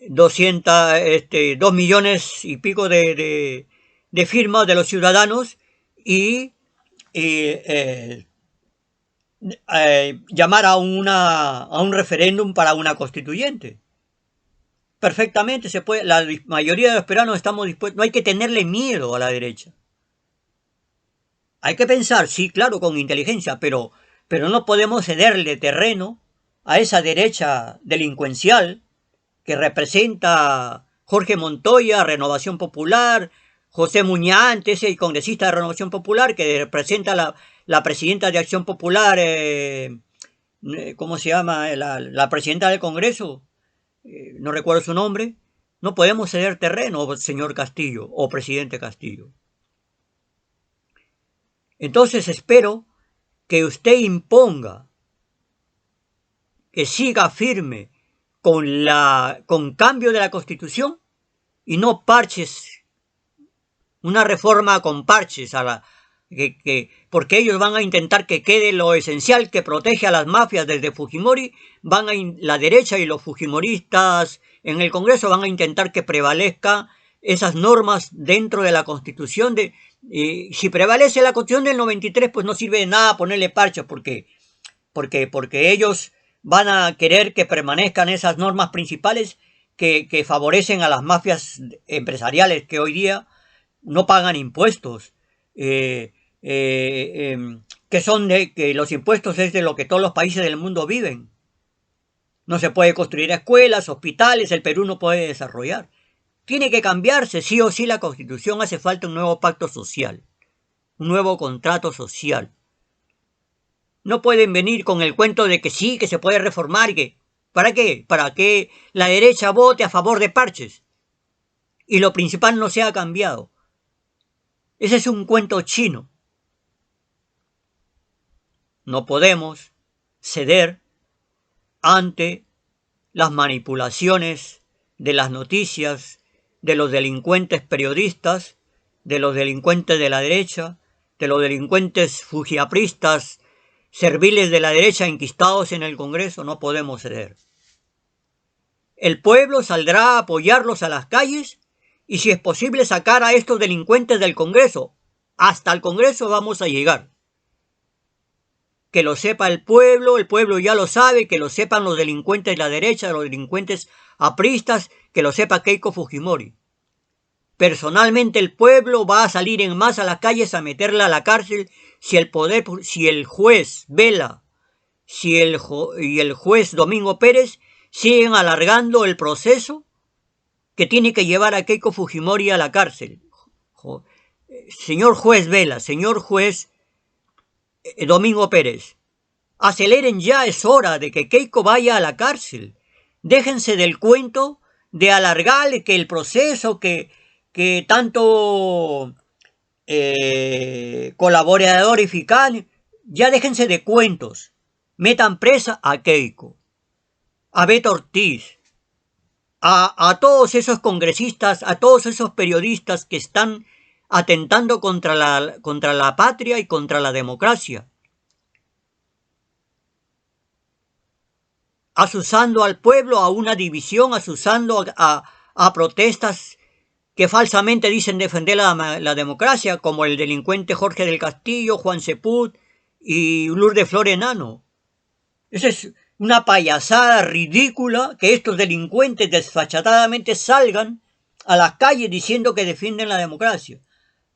2 millones y pico de firmas de los ciudadanos y llamar a un referéndum para una constituyente. Perfectamente se puede, la mayoría de los peruanos estamos dispuestos, no hay que tenerle miedo a la derecha. Hay que pensar, sí, claro, con inteligencia, pero no podemos cederle terreno a esa derecha delincuencial que representa Jorge Montoya, Renovación Popular, José Muñante, ese congresista de Renovación Popular, que representa la presidenta de Acción Popular, ¿cómo se llama? La presidenta del Congreso, no recuerdo su nombre. No podemos ceder terreno, señor Castillo, o presidente Castillo. Entonces espero que usted imponga, que siga firme con cambio de la Constitución y no parches, una reforma con parches porque ellos van a intentar que quede lo esencial que protege a las mafias desde Fujimori. La derecha y los fujimoristas en el Congreso van a intentar que prevalezca esas normas dentro de la Constitución. Si prevalece la Constitución del 93, pues no sirve de nada ponerle parches porque ellos van a querer que permanezcan esas normas principales que favorecen a las mafias empresariales que hoy día no pagan impuestos, que los impuestos es de lo que todos los países del mundo viven. No se puede construir escuelas, hospitales, el Perú no puede desarrollar. Tiene que cambiarse sí o sí la Constitución, hace falta un nuevo pacto social, un nuevo contrato social. No pueden venir con el cuento de que sí, que se puede reformar, ¿para qué? Para que la derecha vote a favor de parches y lo principal no sea cambiado. Ese es un cuento chino. No podemos ceder ante las manipulaciones de las noticias, de los delincuentes periodistas, de los delincuentes de la derecha, de los delincuentes fujiapristas, serviles de la derecha enquistados en el Congreso. No podemos ceder. El pueblo saldrá a apoyarlos a las calles y si es posible sacar a estos delincuentes del Congreso. Hasta el Congreso vamos a llegar. Que lo sepa el pueblo ya lo sabe, que lo sepan los delincuentes de la derecha, los delincuentes apristas, que lo sepa Keiko Fujimori. Personalmente el pueblo va a salir en masa a las calles a meterla a la cárcel si el juez Vela y el juez Domingo Pérez siguen alargando el proceso que tiene que llevar a Keiko Fujimori a la cárcel. Señor juez Vela, señor juez Domingo Pérez, aceleren ya, es hora de que Keiko vaya a la cárcel. Déjense del cuento de alargar que el proceso, que tanto colaborador y fiscal, ya déjense de cuentos. Metan presa a Keiko, a Beto Ortiz, a todos esos congresistas, a todos esos periodistas que están atentando contra la patria y contra la democracia, asusando al pueblo a una división, asusando a protestas que falsamente dicen defender la democracia, como el delincuente Jorge del Castillo, Juan Sepúlveda y Lourdes Flores Enano. Esa es una payasada ridícula que estos delincuentes desfachatadamente salgan a las calles diciendo que defienden la democracia.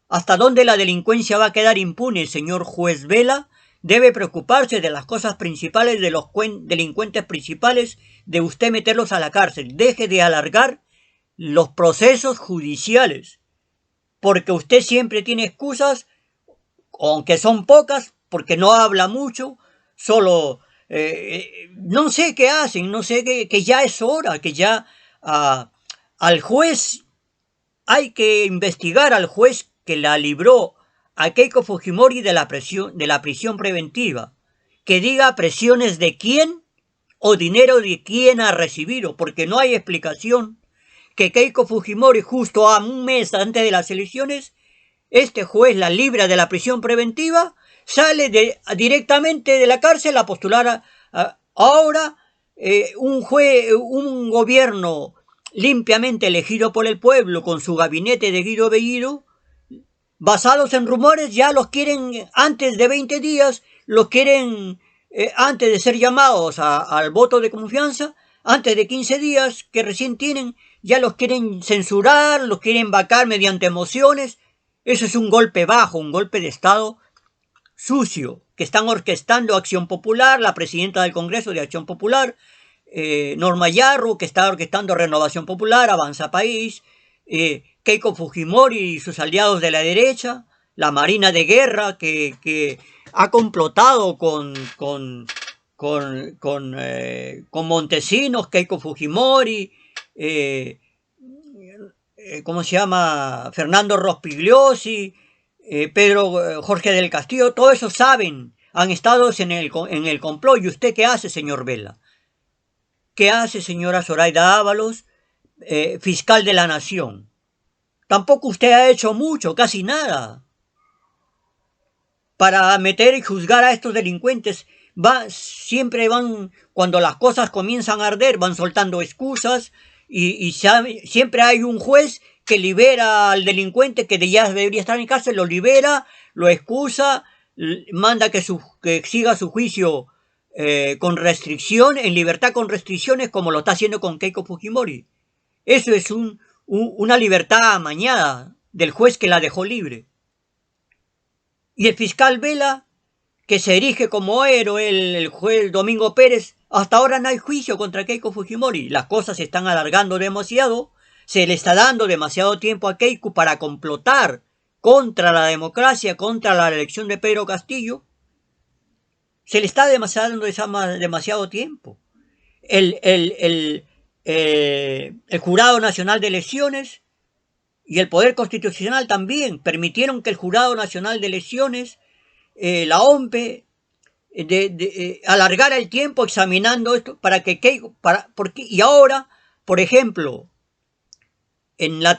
¿Hasta dónde la delincuencia va a quedar impune, señor juez Vela? Debe preocuparse de las cosas principales, de los delincuentes principales, de usted meterlos a la cárcel. Deje de alargar los procesos judiciales, porque usted siempre tiene excusas aunque son pocas, porque no habla mucho, solo no sé qué hacen, no sé que ya es hora, que ya al juez hay que investigar al juez que la libró a Keiko Fujimori de la prisión preventiva, que diga presiones de quién o dinero de quién ha recibido, porque no hay explicación que Keiko Fujimori justo a un mes antes de las elecciones, este juez la libra de la prisión preventiva, sale directamente de la cárcel a postular ahora un gobierno limpiamente elegido por el pueblo con su gabinete de Guido Bellido, basados en rumores, ya los quieren antes de 20 días, los quieren antes de ser llamados al voto de confianza, antes de 15 días que recién tienen, ya los quieren censurar, los quieren vacar mediante mociones. Eso es un golpe bajo, un golpe de Estado sucio, que están orquestando Acción Popular, la presidenta del Congreso de Acción Popular, Norma Yarro, que está orquestando Renovación Popular, Avanza País, Keiko Fujimori y sus aliados de la derecha, la Marina de Guerra, que ha complotado con Montesinos, Keiko Fujimori, ¿cómo se llama? Fernando Rospigliosi, Pedro Jorge del Castillo, todos esos saben, han estado en el complot. ¿Y usted qué hace, señor Vela? ¿Qué hace, señora Zoraida Ábalos, fiscal de la Nación? Tampoco usted ha hecho mucho, casi nada, para meter y juzgar a estos delincuentes. Siempre van, cuando las cosas comienzan a arder, van soltando excusas y siempre hay un juez que libera al delincuente que ya debería estar en cárcel, lo libera, lo excusa, manda que siga su juicio con restricción, en libertad con restricciones, como lo está haciendo con Keiko Fujimori. Eso es una libertad amañada del juez que la dejó libre. Y el fiscal Vela, que se erige como héroe, el juez Domingo Pérez, hasta ahora no hay juicio contra Keiko Fujimori. Las cosas se están alargando demasiado, se le está dando demasiado tiempo a Keiko para complotar contra la democracia, contra la elección de Pedro Castillo. Se le está dando demasiado tiempo. El Jurado Nacional de Elecciones y el Poder Constitucional también permitieron que el Jurado Nacional de Elecciones, la OMPE, alargara el tiempo examinando esto para que Keiko, y ahora, por ejemplo, en la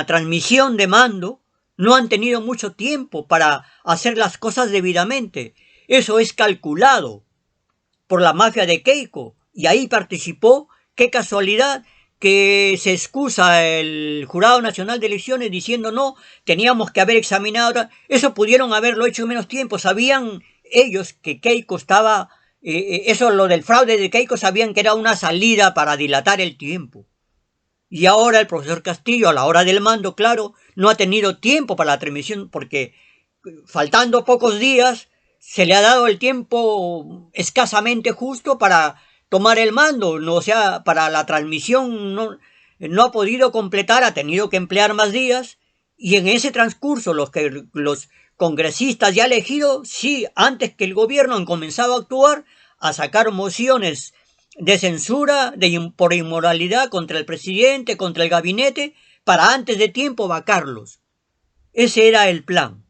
transmisión de mando, no han tenido mucho tiempo para hacer las cosas debidamente. Eso es calculado por la mafia de Keiko, y ahí participó, qué casualidad, que se excusa el Jurado Nacional de Elecciones diciendo no, teníamos que haber examinado, eso pudieron haberlo hecho en menos tiempo, sabían ellos que Keiko estaba, eso lo del fraude de Keiko, sabían que era una salida para dilatar el tiempo. Y ahora el profesor Castillo, a la hora del mando, claro, no ha tenido tiempo para la transmisión, porque faltando pocos días, se le ha dado el tiempo escasamente justo para tomar el mando, no, o sea, para la transmisión no ha podido completar, ha tenido que emplear más días, y en ese transcurso los congresistas ya elegidos, sí, antes que el gobierno han comenzado a actuar, a sacar mociones de censura, por inmoralidad contra el presidente, contra el gabinete, para antes de tiempo vacarlos. Ese era el plan.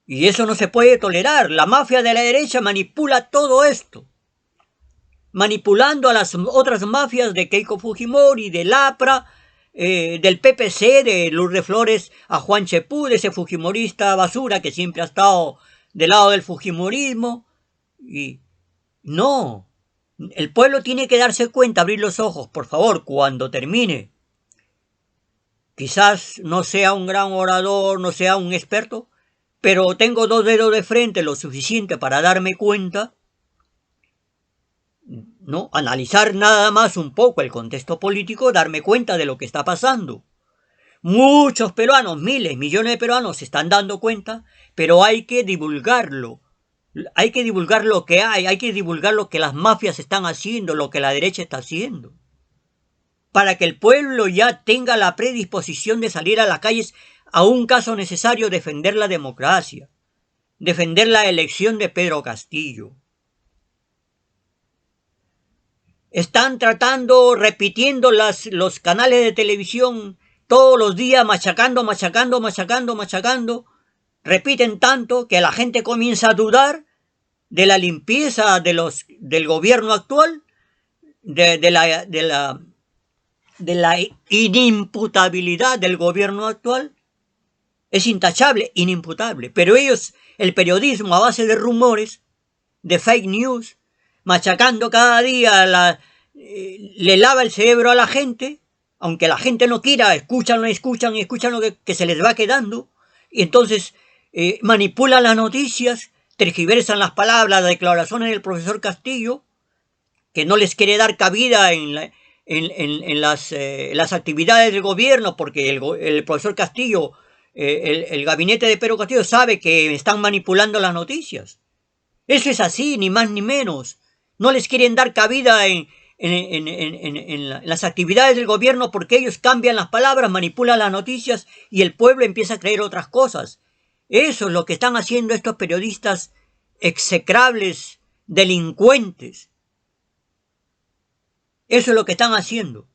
Y eso no se puede tolerar. La mafia de la derecha manipula todo esto. Manipulando a las otras mafias de Keiko Fujimori, del APRA, del PPC, de Lourdes Flores a Juan Chepú, de ese fujimorista basura que siempre ha estado del lado del fujimorismo. Y no, el pueblo tiene que darse cuenta, abrir los ojos, por favor, cuando termine. Quizás no sea un gran orador, no sea un experto, pero tengo 2 dedos de frente, lo suficiente para darme cuenta, ¿no? Analizar nada más un poco el contexto político, darme cuenta de lo que está pasando. Muchos peruanos, miles, millones de peruanos se están dando cuenta, pero hay que divulgarlo. Hay que divulgar lo que hay que divulgar lo que las mafias están haciendo, lo que la derecha está haciendo. Para que el pueblo ya tenga la predisposición de salir a las calles a un caso necesario defender la democracia, defender la elección de Pedro Castillo. Están tratando, repitiendo los canales de televisión todos los días, machacando. Repiten tanto que la gente comienza a dudar de la limpieza del gobierno actual, de la inimputabilidad del gobierno actual. Es intachable, inimputable. Pero ellos, el periodismo a base de rumores, de fake news, machacando cada día, le lava el cerebro a la gente, aunque la gente no quiera, escuchan lo que se les va quedando, y entonces manipulan las noticias, tergiversan las palabras, las declaraciones del profesor Castillo, que no les quiere dar cabida en las actividades del gobierno, porque el profesor Castillo, el gabinete de Pedro Castillo sabe que están manipulando las noticias. Eso es así, ni más ni menos. No les quieren dar cabida en las actividades del gobierno porque ellos cambian las palabras, manipulan las noticias y el pueblo empieza a creer otras cosas. Eso es lo que están haciendo estos periodistas execrables, delincuentes. Eso es lo que están haciendo.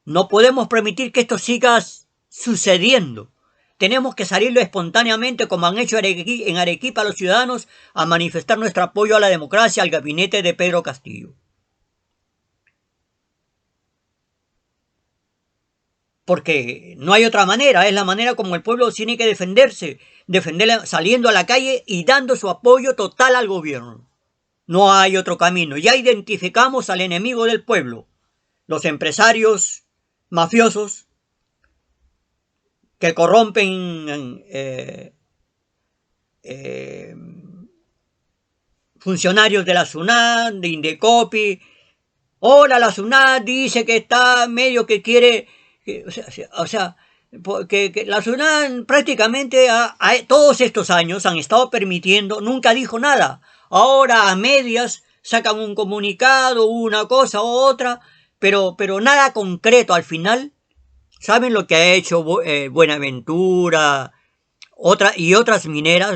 No podemos permitir que esto siga sucediendo. Tenemos que salirlo espontáneamente, como han hecho en Arequipa los ciudadanos, a manifestar nuestro apoyo a la democracia, al gabinete de Pedro Castillo. Porque no hay otra manera, es la manera como el pueblo tiene que defenderse, saliendo a la calle y dando su apoyo total al gobierno. No hay otro camino. Ya identificamos al enemigo del pueblo, los empresarios mafiosos que corrompen funcionarios de la SUNAT, de Indecopi. Ahora la SUNAT dice que está medio que quiere, que la SUNAT prácticamente todos estos años han estado permitiendo, nunca dijo nada. Ahora a medias sacan un comunicado, una cosa u otra, pero nada concreto al final. ¿Saben lo que ha hecho Buenaventura y otras mineras?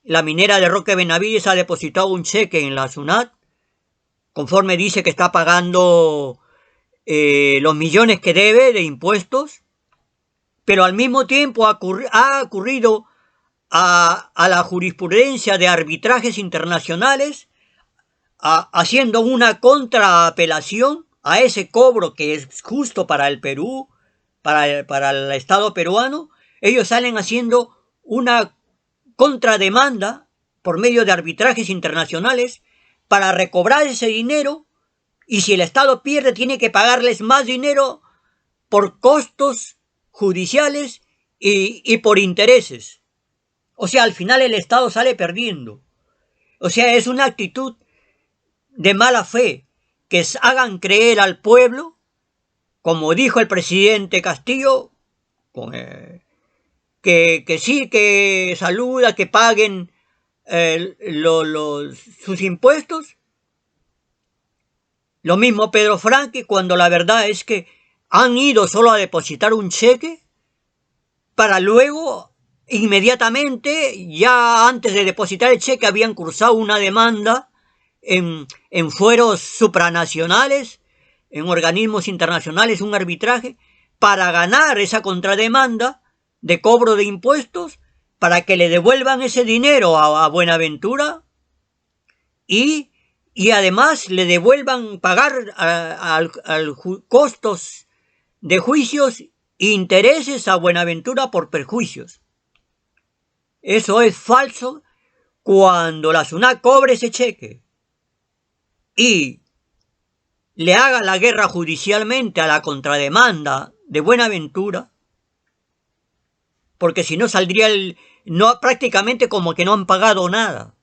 La minera de Roque Benavides ha depositado un cheque en la SUNAT, conforme dice que está pagando los millones que debe de impuestos, pero al mismo tiempo ha ocurrido a la jurisprudencia de arbitrajes internacionales, haciendo una contraapelación a ese cobro que es justo para el Perú, para el Estado peruano. Ellos salen haciendo una contrademanda por medio de arbitrajes internacionales para recobrar ese dinero, y si el Estado pierde tiene que pagarles más dinero por costos judiciales y por intereses. O sea, al final el Estado sale perdiendo. O sea, es una actitud de mala fe, que hagan creer al pueblo, como dijo el presidente Castillo, que sí, que saluda, que paguen sus impuestos. Lo mismo Pedro Franque, cuando la verdad es que han ido solo a depositar un cheque para luego, inmediatamente, ya antes de depositar el cheque, habían cursado una demanda en fueros supranacionales, en organismos internacionales, un arbitraje, para ganar esa contrademanda de cobro de impuestos, para que le devuelvan ese dinero a Buenaventura y además le devuelvan pagar costos de juicios e intereses a Buenaventura por perjuicios. Eso es falso. Cuando la SUNAT cobre ese cheque y le haga la guerra judicialmente a la contrademanda de Buenaventura, porque si no saldría prácticamente como que no han pagado nada.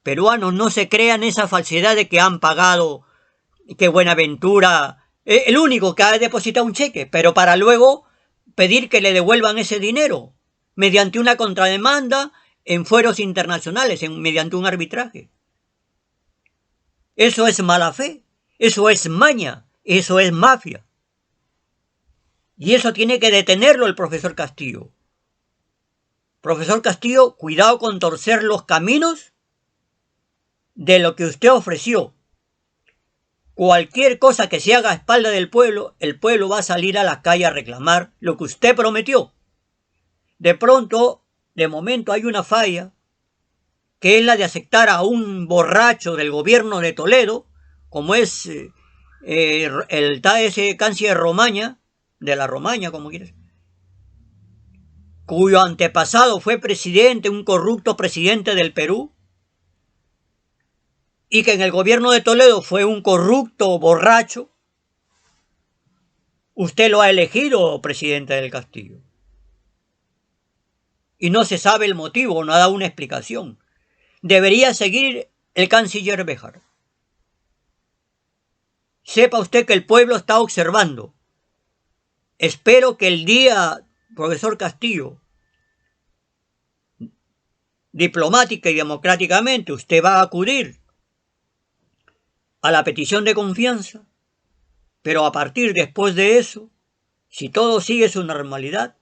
Peruanos, no se crean esa falsedad de que han pagado, que Buenaventura es el único que ha depositado un cheque, pero para luego pedir que le devuelvan ese dinero mediante una contrademanda en fueros internacionales, mediante un arbitraje. Eso es mala fe, eso es maña, eso es mafia. Y eso tiene que detenerlo el profesor Castillo. Profesor Castillo, cuidado con torcer los caminos de lo que usted ofreció. Cualquier cosa que se haga a espalda del pueblo, el pueblo va a salir a la calle a reclamar lo que usted prometió. De pronto, de momento hay una falla, que es la de aceptar a un borracho del gobierno de Toledo, como es ese canciller Romaña, de la Romaña, como quieras, cuyo antepasado fue presidente, un corrupto presidente del Perú, y que en el gobierno de Toledo fue un corrupto borracho. Usted lo ha elegido presidente del Castillo. Y no se sabe el motivo, no ha dado una explicación. Debería seguir el canciller Béjar. Sepa usted que el pueblo está observando. Espero que el día, profesor Castillo, diplomática y democráticamente, usted va a acudir a la petición de confianza, pero a partir después de eso, si todo sigue su normalidad,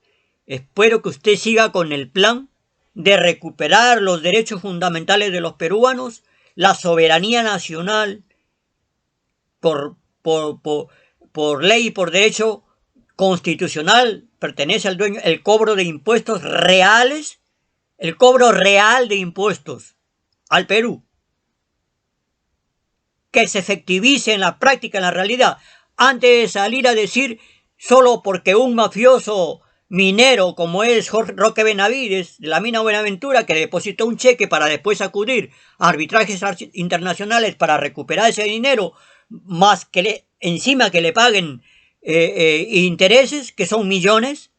espero que usted siga con el plan de recuperar los derechos fundamentales de los peruanos, la soberanía nacional, por ley y por derecho constitucional, pertenece al dueño, el cobro de impuestos reales, el cobro real de impuestos al Perú, que se efectivice en la práctica, en la realidad, antes de salir a decir solo porque un mafioso minero como es Jorge Roque Benavides de la mina Buenaventura, que depositó un cheque para después acudir a arbitrajes internacionales para recuperar ese dinero, más que encima que le paguen intereses, que son millones,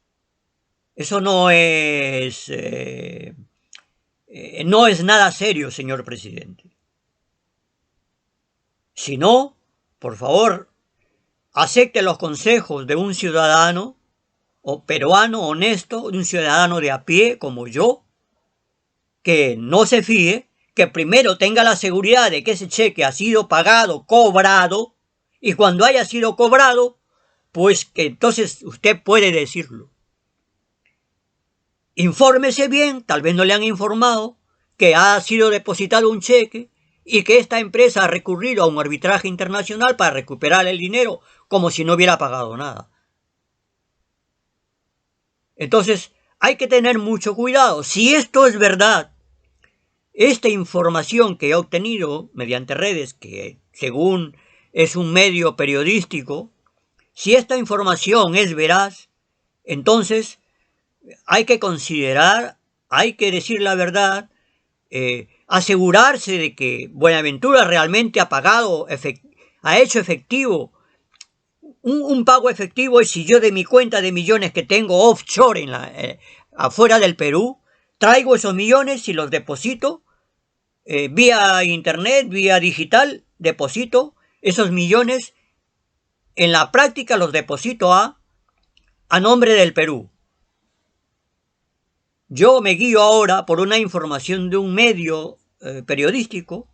eso no es nada serio, señor presidente. Si no, por favor, acepte los consejos de un ciudadano o peruano honesto, de un ciudadano de a pie como yo, que no se fíe, que primero tenga la seguridad de que ese cheque ha sido pagado, cobrado, y cuando haya sido cobrado, pues que entonces usted puede decirlo. Infórmese bien, tal vez no le han informado, que ha sido depositado un cheque y que esta empresa ha recurrido a un arbitraje internacional para recuperar el dinero como si no hubiera pagado nada. Entonces, hay que tener mucho cuidado. Si esto es verdad, esta información que he obtenido mediante redes, que según es un medio periodístico, si esta información es veraz, entonces hay que considerar, hay que decir la verdad, asegurarse de que Buenaventura realmente ha pagado, ha hecho efectivo un pago efectivo. Es si yo de mi cuenta de millones que tengo offshore afuera del Perú, traigo esos millones y los deposito vía internet, vía digital, deposito esos millones, en la práctica los deposito a nombre del Perú. Yo me guío ahora por una información de un medio periodístico,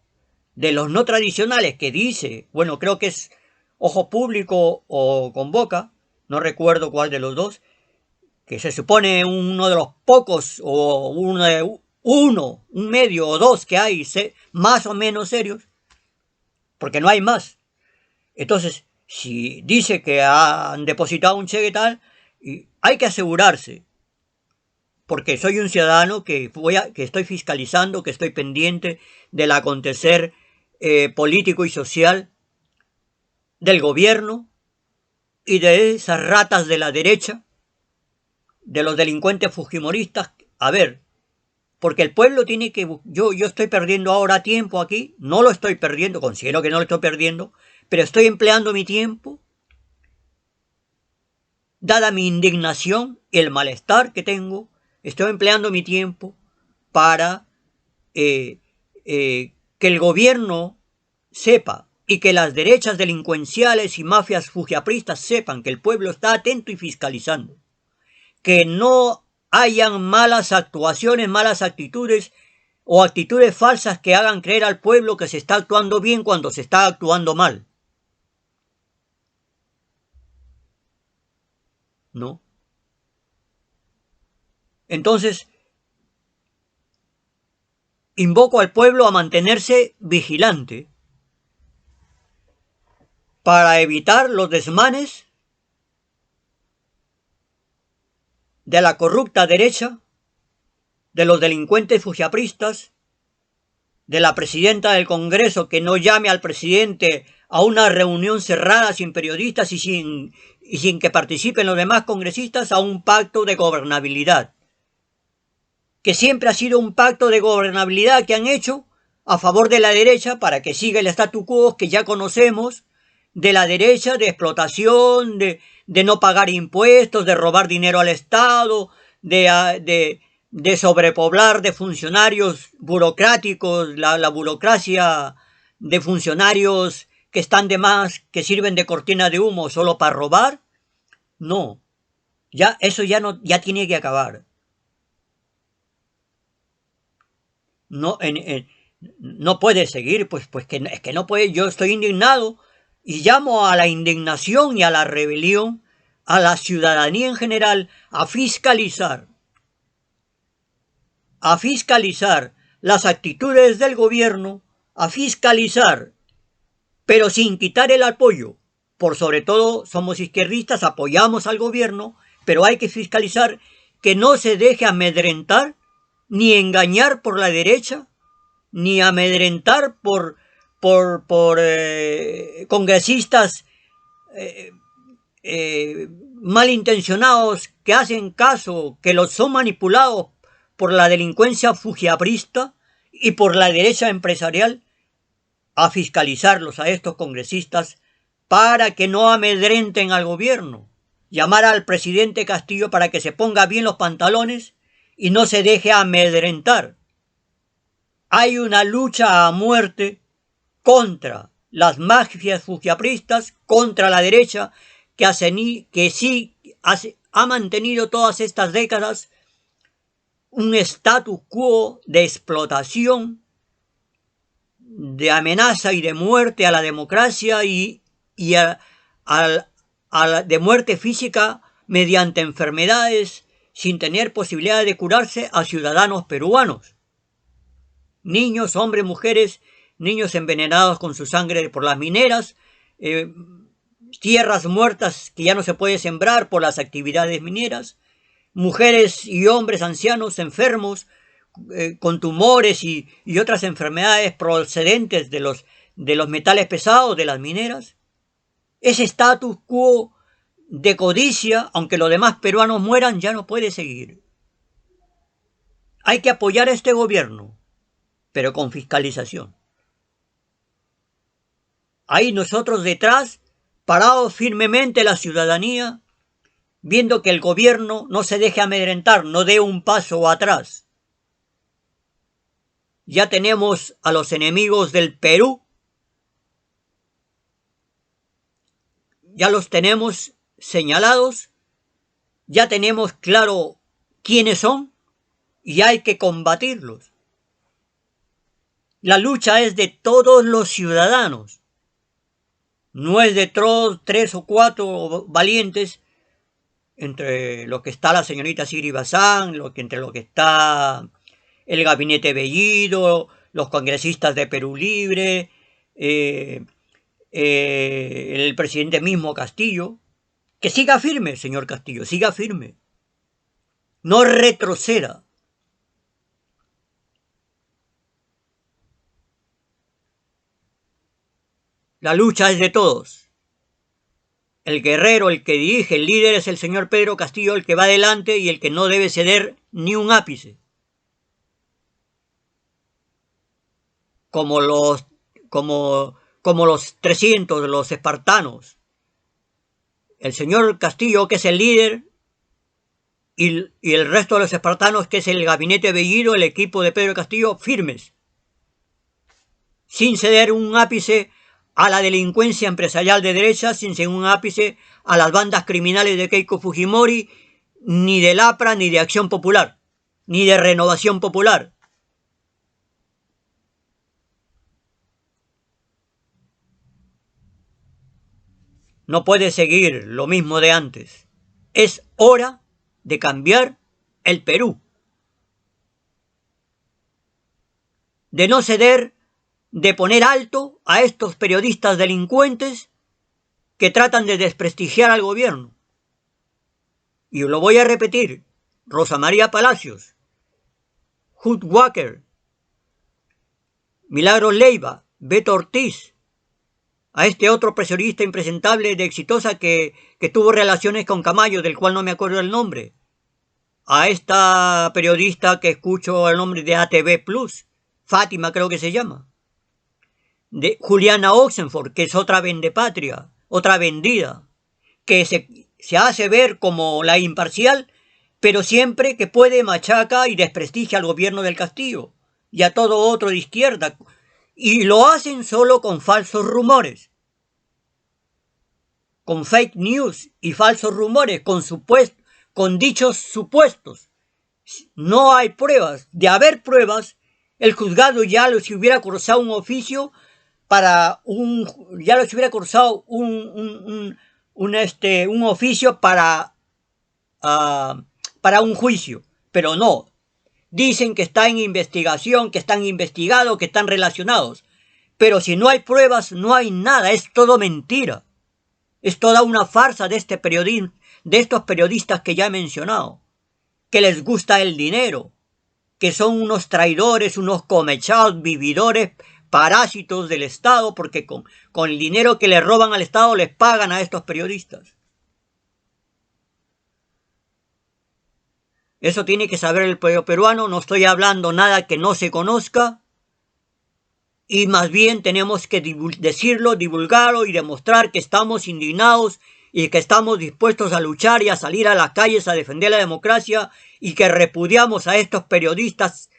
de los no tradicionales, que dice, bueno, creo que es Ojo Público o Convoca, no recuerdo cuál de los dos, que se supone uno de los pocos, o un medio o dos que hay más o menos serios, porque no hay más. Entonces, si dice que han depositado un cheque tal, hay que asegurarse, porque soy un ciudadano que estoy fiscalizando, que estoy pendiente del acontecer político y social del gobierno y de esas ratas de la derecha, de los delincuentes fujimoristas. A ver, porque el pueblo tiene que... Yo estoy perdiendo ahora tiempo aquí, no lo estoy perdiendo, considero que no lo estoy perdiendo, pero estoy empleando mi tiempo, dada mi indignación y el malestar que tengo, estoy empleando mi tiempo para que el gobierno sepa y que las derechas delincuenciales y mafias fujiapristas sepan que el pueblo está atento y fiscalizando, que no hayan malas actuaciones, malas actitudes o actitudes falsas que hagan creer al pueblo que se está actuando bien cuando se está actuando mal. ¿no? Entonces, invoco al pueblo a mantenerse vigilante para evitar los desmanes de la corrupta derecha, de los delincuentes fujiapristas, de la presidenta del Congreso que no llame al presidente a una reunión cerrada sin periodistas y sin que participen los demás congresistas, a un pacto de gobernabilidad, que siempre ha sido un pacto de gobernabilidad que han hecho a favor de la derecha para que siga el statu quo que ya conocemos de la derecha, de explotación, de no pagar impuestos, de robar dinero al Estado, de sobrepoblar de funcionarios burocráticos, la burocracia de funcionarios que están de más, que sirven de cortina de humo solo para robar. No, ya eso ya tiene que acabar. No, no puede seguir, pues es que no puede. Yo estoy indignado y llamo a la indignación y a la rebelión, a la ciudadanía en general, a fiscalizar las actitudes del gobierno, a fiscalizar, pero sin quitar el apoyo. Por sobre todo, somos izquierdistas, apoyamos al gobierno, pero hay que fiscalizar que no se deje amedrentar ni engañar por la derecha, ni amedrentar por congresistas malintencionados que hacen caso, que los son manipulados por la delincuencia fujiaprista y por la derecha empresarial, a fiscalizarlos a estos congresistas para que no amedrenten al gobierno, llamar al presidente Castillo para que se ponga bien los pantalones y no se deje amedrentar. Hay una lucha a muerte contra las mafias fujiapristas, contra la derecha que sí ha mantenido todas estas décadas un status quo de explotación, de amenaza y de muerte a la democracia y de muerte física mediante enfermedades sin tener posibilidad de curarse a ciudadanos peruanos. Niños, hombres, mujeres, niños envenenados con su sangre por las mineras, tierras muertas que ya no se puede sembrar por las actividades mineras, mujeres y hombres ancianos enfermos con tumores y otras enfermedades procedentes de los metales pesados de las mineras. Ese status quo de codicia, aunque los demás peruanos mueran, ya no puede seguir. Hay que apoyar a este gobierno, pero con fiscalización. Ahí nosotros detrás, parados firmemente la ciudadanía, viendo que el gobierno no se deje amedrentar, no dé un paso atrás. Ya tenemos a los enemigos del Perú, ya los tenemos señalados, ya tenemos claro quiénes son y hay que combatirlos. La lucha es de todos los ciudadanos, no es de tres o cuatro valientes, entre los que está la señorita Siri Bazán, entre los que está el gabinete Bellido, los congresistas de Perú Libre, el presidente mismo Castillo. Que siga firme, señor Castillo, siga firme. No retroceda. La lucha es de todos. El guerrero, el que dirige, el líder es el señor Pedro Castillo, el que va adelante y el que no debe ceder ni un ápice. Como los 300, los espartanos. El señor Castillo, que es el líder, y el resto de los espartanos, que es el gabinete Bellido, el equipo de Pedro Castillo, firmes, sin ceder un ápice a la delincuencia empresarial de derecha, sin ceder un ápice a las bandas criminales de Keiko Fujimori, ni del APRA, ni de Acción Popular, ni de Renovación Popular. No puede seguir lo mismo de antes. Es hora de cambiar el Perú, de no ceder, de poner alto a estos periodistas delincuentes que tratan de desprestigiar al gobierno. Y lo voy a repetir: Rosa María Palacios, Hood Walker, Milagros Leiva, Beto Ortiz, a este otro periodista impresentable de Exitosa que tuvo relaciones con Camayo, del cual no me acuerdo el nombre, a esta periodista que escucho el nombre de ATV Plus, Fátima creo que se llama, de Juliana Oxenford, que es otra vendepatria, otra vendida, que se hace ver como la imparcial, pero siempre que puede machaca y desprestigia al gobierno del Castillo y a todo otro de izquierda, y lo hacen solo con falsos rumores, con fake news y falsos rumores, con dichos supuestos. No hay pruebas. De haber pruebas, el juzgado ya les hubiera cursado un oficio ya les hubiera cursado un oficio para un juicio, pero no. Dicen que está en investigación, que están investigados, que están relacionados. Pero si no hay pruebas, no hay nada, es todo mentira. Es toda una farsa de estos periodistas que ya he mencionado, que les gusta el dinero, que son unos traidores, unos comechados, vividores, parásitos del Estado, porque con el dinero que le roban al Estado les pagan a estos periodistas. Eso tiene que saber el pueblo peruano. No estoy hablando nada que no se conozca, y más bien tenemos que decirlo, divulgarlo y demostrar que estamos indignados y que estamos dispuestos a luchar y a salir a las calles a defender la democracia, y que repudiamos a estos periodistas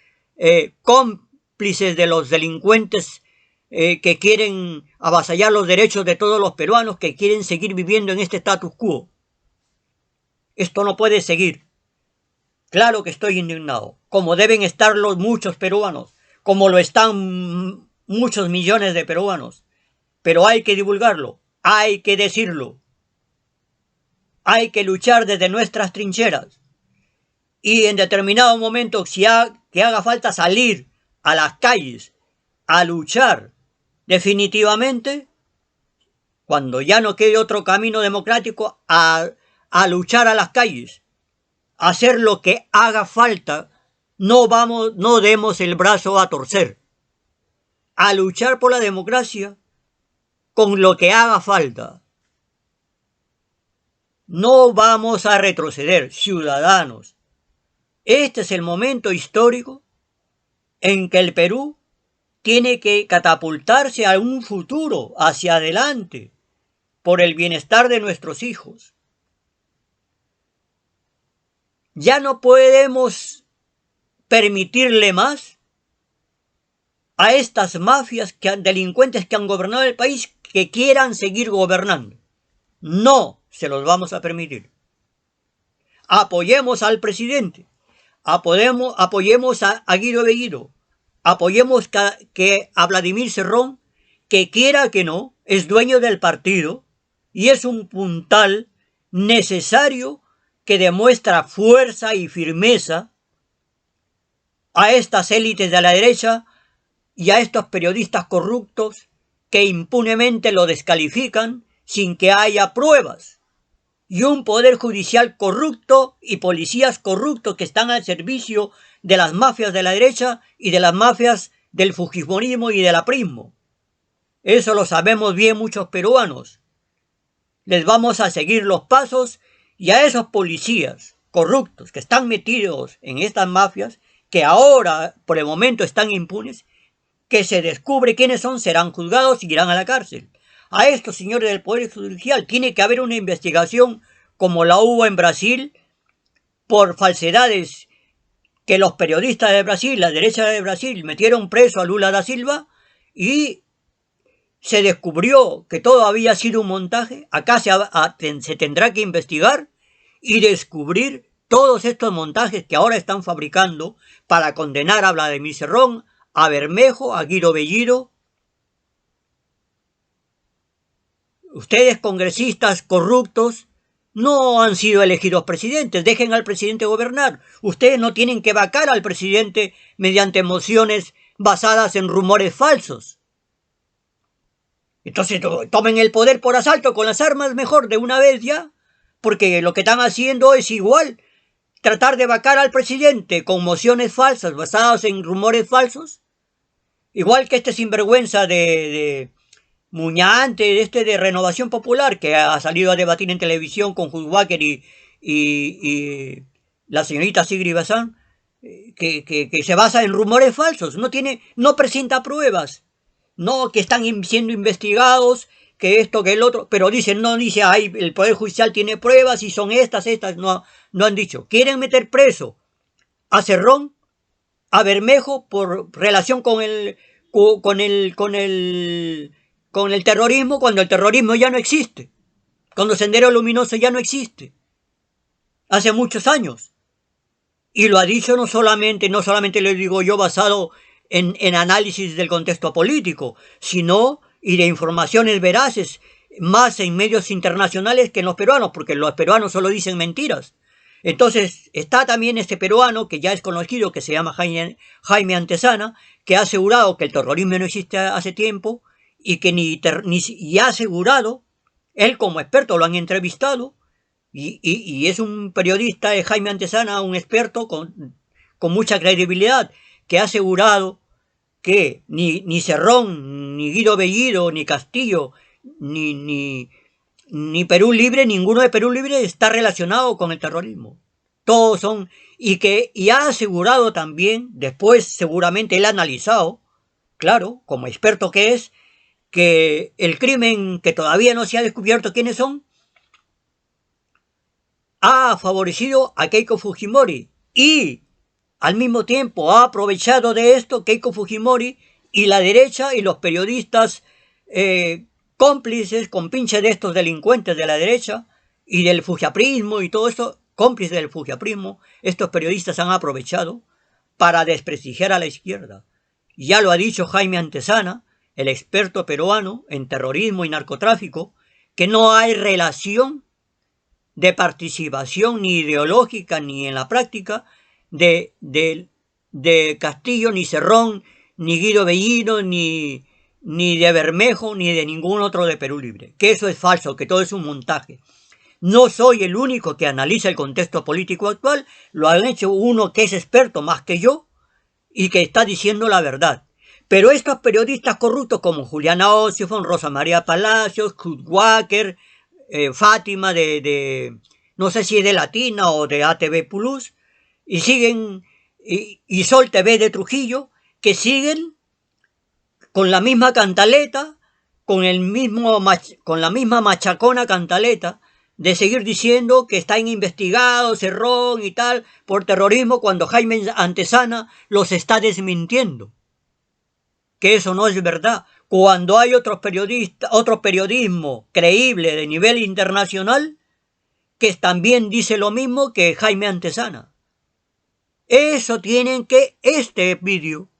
cómplices de los delincuentes que quieren avasallar los derechos de todos los peruanos, que quieren seguir viviendo en este status quo. Esto no puede seguir. Claro que estoy indignado, como deben estar los muchos peruanos, como lo están muchos millones de peruanos, pero hay que divulgarlo, hay que decirlo, hay que luchar desde nuestras trincheras, y en determinado momento, que haga falta salir a las calles a luchar definitivamente, cuando ya no quede otro camino democrático, a luchar a las calles, a hacer lo que haga falta. No demos el brazo a torcer, a luchar por la democracia con lo que haga falta. No vamos a retroceder, ciudadanos. Este es el momento histórico en que el Perú tiene que catapultarse a un futuro, hacia adelante, por el bienestar de nuestros hijos. Ya no podemos permitirle más a estas mafias delincuentes que han gobernado el país, que quieran seguir gobernando. No se los vamos a permitir. Apoyemos al presidente, apoyemos a Guido Bellido, apoyemos a Vladimir Cerrón, que quiera que no, es dueño del partido y es un puntal necesario que demuestra fuerza y firmeza a estas élites de la derecha y a estos periodistas corruptos que impunemente lo descalifican sin que haya pruebas, y un poder judicial corrupto y policías corruptos que están al servicio de las mafias de la derecha y de las mafias del fujimorismo y del aprismo. Eso lo sabemos bien muchos peruanos. Les vamos a seguir los pasos, y a esos policías corruptos que están metidos en estas mafias, que ahora por el momento están impunes, que se descubre quiénes son, serán juzgados y irán a la cárcel. A estos señores del Poder Judicial tiene que haber una investigación como la hubo en Brasil por falsedades que los periodistas de Brasil, la derecha de Brasil, metieron preso a Lula da Silva, y se descubrió que todo había sido un montaje. Acá se tendrá que investigar y descubrir todos estos montajes que ahora están fabricando para condenar a Vladimir Cerrón, a Bermejo, a Guido Bellido. Ustedes, congresistas corruptos, no han sido elegidos presidentes. Dejen al presidente gobernar. Ustedes no tienen que vacar al presidente mediante mociones basadas en rumores falsos. Entonces tomen el poder por asalto con las armas mejor de una vez ya, porque lo que están haciendo es igual tratar de vacar al presidente con mociones falsas basadas en rumores falsos, igual que este sinvergüenza de Muñante, de Renovación Popular, que ha salido a debatir en televisión con Hudwacker y la señorita Sigrid Bazán, que se basa en rumores falsos, no presenta pruebas. No, que están siendo investigados, que esto, que el otro, pero no dice, ay, el Poder Judicial tiene pruebas y son estas, no han dicho. Quieren meter preso a Cerrón, a Bermejo, por relación con el terrorismo, cuando el terrorismo ya no existe, cuando Sendero Luminoso ya no existe, hace muchos años. Y lo ha dicho no solamente lo digo yo basado en análisis del contexto político, sino y de informaciones veraces, más en medios internacionales que en los peruanos, porque los peruanos solo dicen mentiras. Entonces está también este peruano, que ya es conocido, que se llama Jaime Antesana, que ha asegurado que el terrorismo no existe hace tiempo, y que y ha asegurado, él como experto lo han entrevistado, y es un periodista, Jaime Antesana, un experto con mucha credibilidad, que ha asegurado que ni Cerrón, ni Guido Bellido, ni Castillo, ni Perú Libre, ninguno de Perú Libre está relacionado con el terrorismo. Todos son, y ha asegurado también, después seguramente él ha analizado, claro, como experto que es, que el crimen que todavía no se ha descubierto quiénes son, ha favorecido a Keiko Fujimori y al mismo tiempo ha aprovechado de esto Keiko Fujimori y la derecha y los periodistas cómplices, compinches de estos delincuentes de la derecha y del fujiaprismo y todo esto, cómplices del fujiaprismo, estos periodistas han aprovechado para desprestigiar a la izquierda. Ya lo ha dicho Jaime Antesana, el experto peruano en terrorismo y narcotráfico, que no hay relación de participación ni ideológica ni en la práctica de Castillo, ni Cerrón, ni Guido Bellido, ni de Bermejo, ni de ningún otro de Perú Libre. Que eso es falso, que todo es un montaje. No soy el único que analiza el contexto político actual, lo han hecho uno que es experto más que yo y que está diciendo la verdad. Pero estos periodistas corruptos como Juliana Ossifón, Rosa María Palacios, Kurt Walker, Fátima no sé si es de Latina o de ATV Plus, y siguen, y Sol TV de Trujillo, que siguen con la misma cantaleta, con la misma machacona cantaleta, de seguir diciendo que están investigados, Cerrón y tal, por terrorismo, cuando Jaime Antesana los está desmintiendo. Que eso no es verdad. Cuando hay otro periodismo creíble de nivel internacional, que también dice lo mismo que Jaime Antesana. Eso tienen que, este vídeo,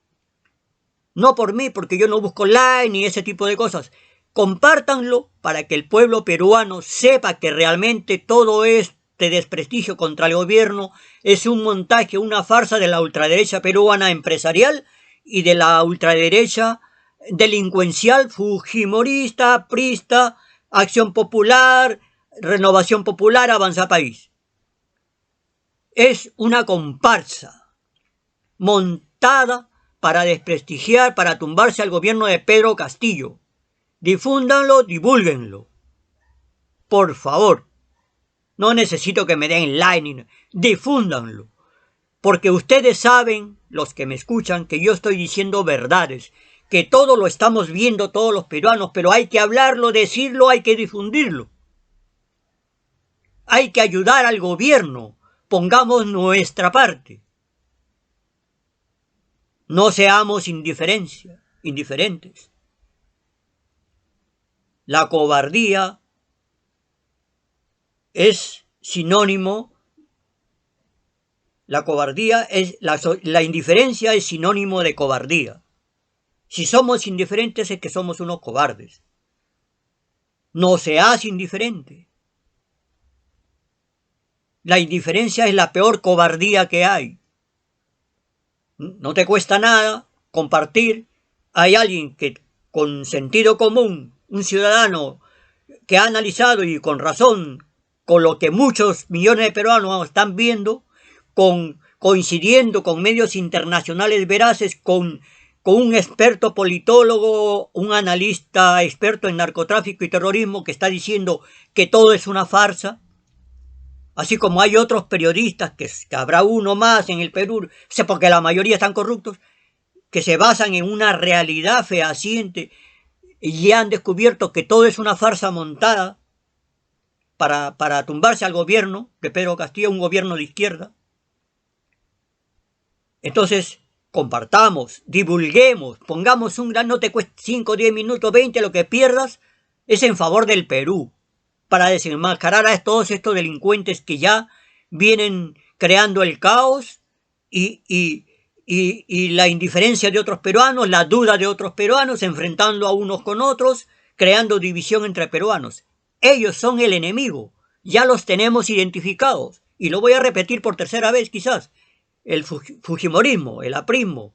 no por mí, porque yo no busco like ni ese tipo de cosas, compártanlo para que el pueblo peruano sepa que realmente todo este desprestigio contra el gobierno es un montaje, una farsa de la ultraderecha peruana empresarial y de la ultraderecha delincuencial, fujimorista, prista, Acción Popular, Renovación Popular, Avanza País. Es una comparsa montada para desprestigiar, para tumbarse al gobierno de Pedro Castillo. Difúndanlo, divúlguenlo. Por favor. No necesito que me den like, difúndanlo. Porque ustedes saben, los que me escuchan, que yo estoy diciendo verdades, que todo lo estamos viendo todos los peruanos, pero hay que hablarlo, decirlo, hay que difundirlo. Hay que ayudar al gobierno, pongamos nuestra parte. No seamos indiferentes. La cobardía es sinónimo, la indiferencia es sinónimo de cobardía. Si somos indiferentes es que somos unos cobardes. No seas indiferente. La indiferencia es la peor cobardía que hay. No te cuesta nada compartir. Hay alguien que con sentido común, un ciudadano que ha analizado y con razón con lo que muchos millones de peruanos están viendo, coincidiendo con medios internacionales veraces, con un experto politólogo, un analista experto en narcotráfico y terrorismo que está diciendo que todo es una farsa, así como hay otros periodistas, que habrá uno más en el Perú, porque la mayoría están corruptos, que se basan en una realidad fehaciente y han descubierto que todo es una farsa montada para tumbarse al gobierno de Pedro Castillo, un gobierno de izquierda. Entonces, compartamos, divulguemos, pongamos un gran, no te cueste 5, 10 minutos, 20, lo que pierdas es en favor del Perú, para desenmascarar a todos estos delincuentes que ya vienen creando el caos y la indiferencia de otros peruanos, la duda de otros peruanos, enfrentando a unos con otros, creando división entre peruanos. Ellos son el enemigo, ya los tenemos identificados, y lo voy a repetir por tercera vez quizás. El fujimorismo, el aprismo,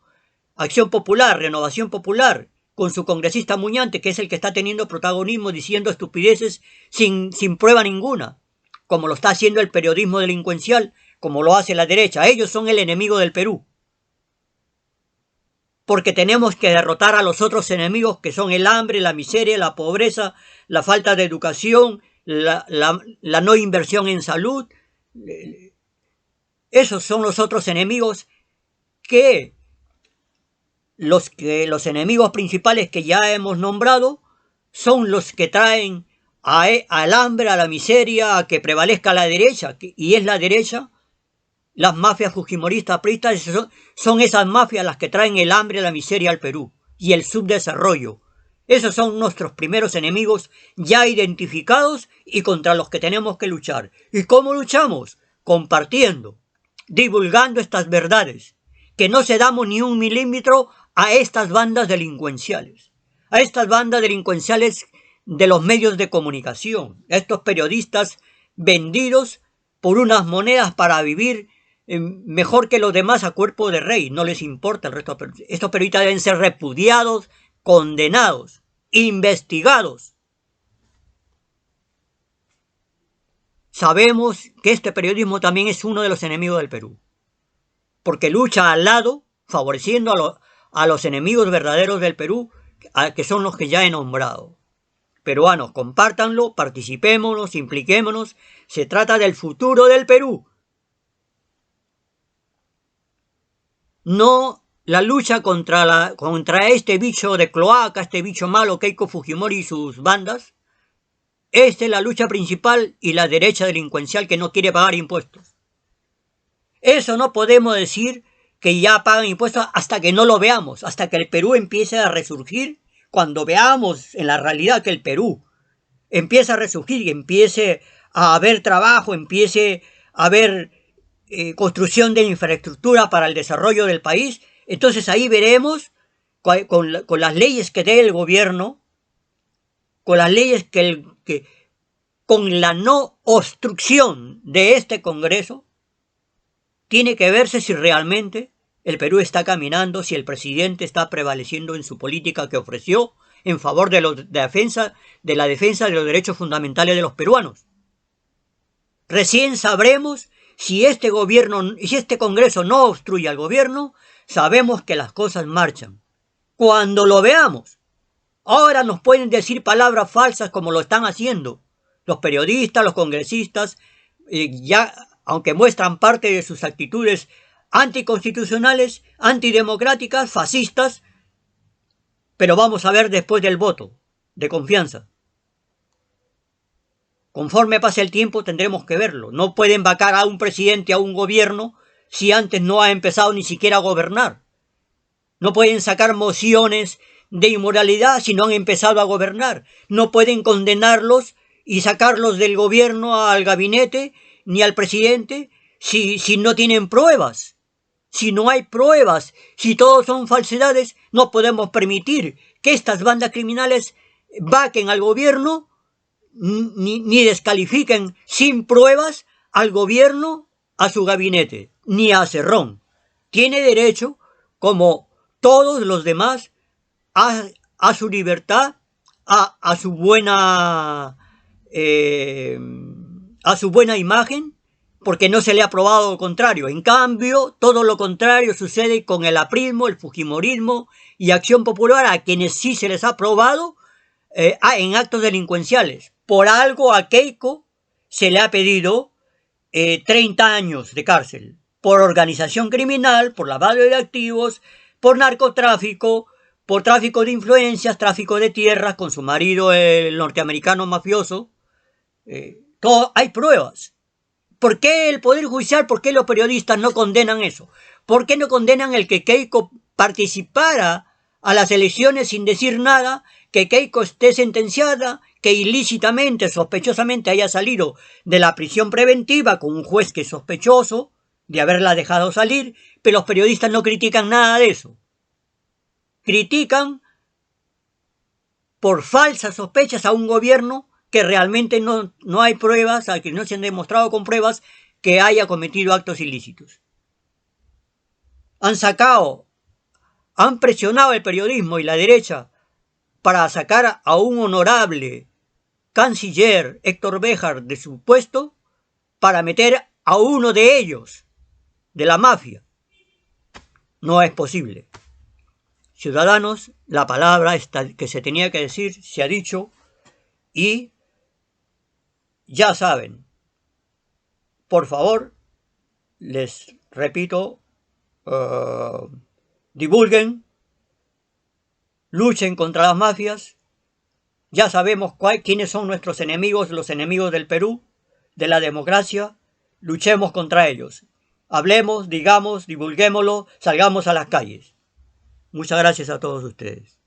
Acción Popular, Renovación Popular, con su congresista Muñante, que es el que está teniendo protagonismo diciendo estupideces sin prueba ninguna, como lo está haciendo el periodismo delincuencial, como lo hace la derecha. Ellos son el enemigo del Perú. Porque tenemos que derrotar a los otros enemigos, que son el hambre, la miseria, la pobreza, la falta de educación, la no inversión en salud. Esos son los otros enemigos que los enemigos principales que ya hemos nombrado son los que traen al hambre, a la miseria, a que prevalezca la derecha, y es la derecha. Las mafias fujimoristas, apristas, son esas mafias las que traen el hambre, la miseria al Perú y el subdesarrollo. Esos son nuestros primeros enemigos ya identificados y contra los que tenemos que luchar. ¿Y cómo luchamos? Compartiendo, divulgando estas verdades, que no cedamos ni un milímetro a estas bandas delincuenciales, de los medios de comunicación, a estos periodistas vendidos por unas monedas para vivir mejor que los demás a cuerpo de rey. No les importa el resto. Estos periodistas deben ser repudiados, condenados, investigados. Sabemos que este periodismo también es uno de los enemigos del Perú, porque lucha al lado, favoreciendo a los enemigos verdaderos del Perú, que son los que ya he nombrado. Peruanos, compártanlo, participémonos, impliquémonos. Se trata del futuro del Perú. No la lucha contra este bicho de cloaca, este bicho malo, Keiko Fujimori y sus bandas. Esta es la lucha principal, y la derecha delincuencial que no quiere pagar impuestos. Eso no podemos decir que ya pagan impuestos hasta que no lo veamos, hasta que el Perú empiece a resurgir. Cuando veamos en la realidad que el Perú empieza a resurgir y empiece a haber trabajo, empiece a haber construcción de infraestructura para el desarrollo del país, entonces ahí veremos con las leyes que dé el gobierno, con las leyes con la no obstrucción de este Congreso, tiene que verse si realmente el Perú está caminando, si el presidente está prevaleciendo en su política que ofreció en favor de la defensa de los derechos fundamentales de los peruanos. Recién sabremos si este Congreso no obstruye al gobierno, sabemos que las cosas marchan. Cuando lo veamos, ahora nos pueden decir palabras falsas como lo están haciendo los periodistas, los congresistas, ya aunque muestran parte de sus actitudes anticonstitucionales, antidemocráticas, fascistas, pero vamos a ver después del voto de confianza. Conforme pase el tiempo tendremos que verlo. No pueden vacar a un presidente, a un gobierno, si antes no ha empezado ni siquiera a gobernar. No pueden sacar mociones de inmoralidad si no han empezado a gobernar. No pueden condenarlos y sacarlos del gobierno al gabinete ni al presidente si no tienen pruebas. Si no hay pruebas, si todo son falsedades, no podemos permitir que estas bandas criminales vaquen al gobierno ni descalifiquen sin pruebas al gobierno, a su gabinete, ni a Cerrón. Tiene derecho, como todos los demás, a su libertad, a su buena imagen, porque no se le ha probado lo contrario. En cambio, todo lo contrario sucede con el aprismo, el fujimorismo y Acción Popular, a quienes sí se les ha probado en actos delincuenciales. Por algo a Keiko se le ha pedido 30 años de cárcel por organización criminal, por lavado de activos, por narcotráfico, por tráfico de influencias, tráfico de tierras con su marido, el norteamericano mafioso. Todo, hay pruebas. ¿Por qué el Poder Judicial, por qué los periodistas no condenan eso? ¿Por qué no condenan el que Keiko participara a las elecciones sin decir nada, que Keiko esté sentenciada, que ilícitamente, sospechosamente haya salido de la prisión preventiva con un juez que es sospechoso de haberla dejado salir, pero los periodistas no critican nada de eso? Critican por falsas sospechas a un gobierno que realmente no hay pruebas, a que no se han demostrado con pruebas que haya cometido actos ilícitos. Han presionado el periodismo y la derecha para sacar a un honorable canciller, Héctor Béjar, de su puesto, para meter a uno de ellos, de la mafia. No es posible. Ciudadanos, la palabra que se tenía que decir se ha dicho, y ya saben, por favor, les repito, divulguen, luchen contra las mafias. Ya sabemos quiénes son nuestros enemigos, los enemigos del Perú, de la democracia. Luchemos contra ellos. Hablemos, digamos, divulguémoslo, salgamos a las calles. Muchas gracias a todos ustedes.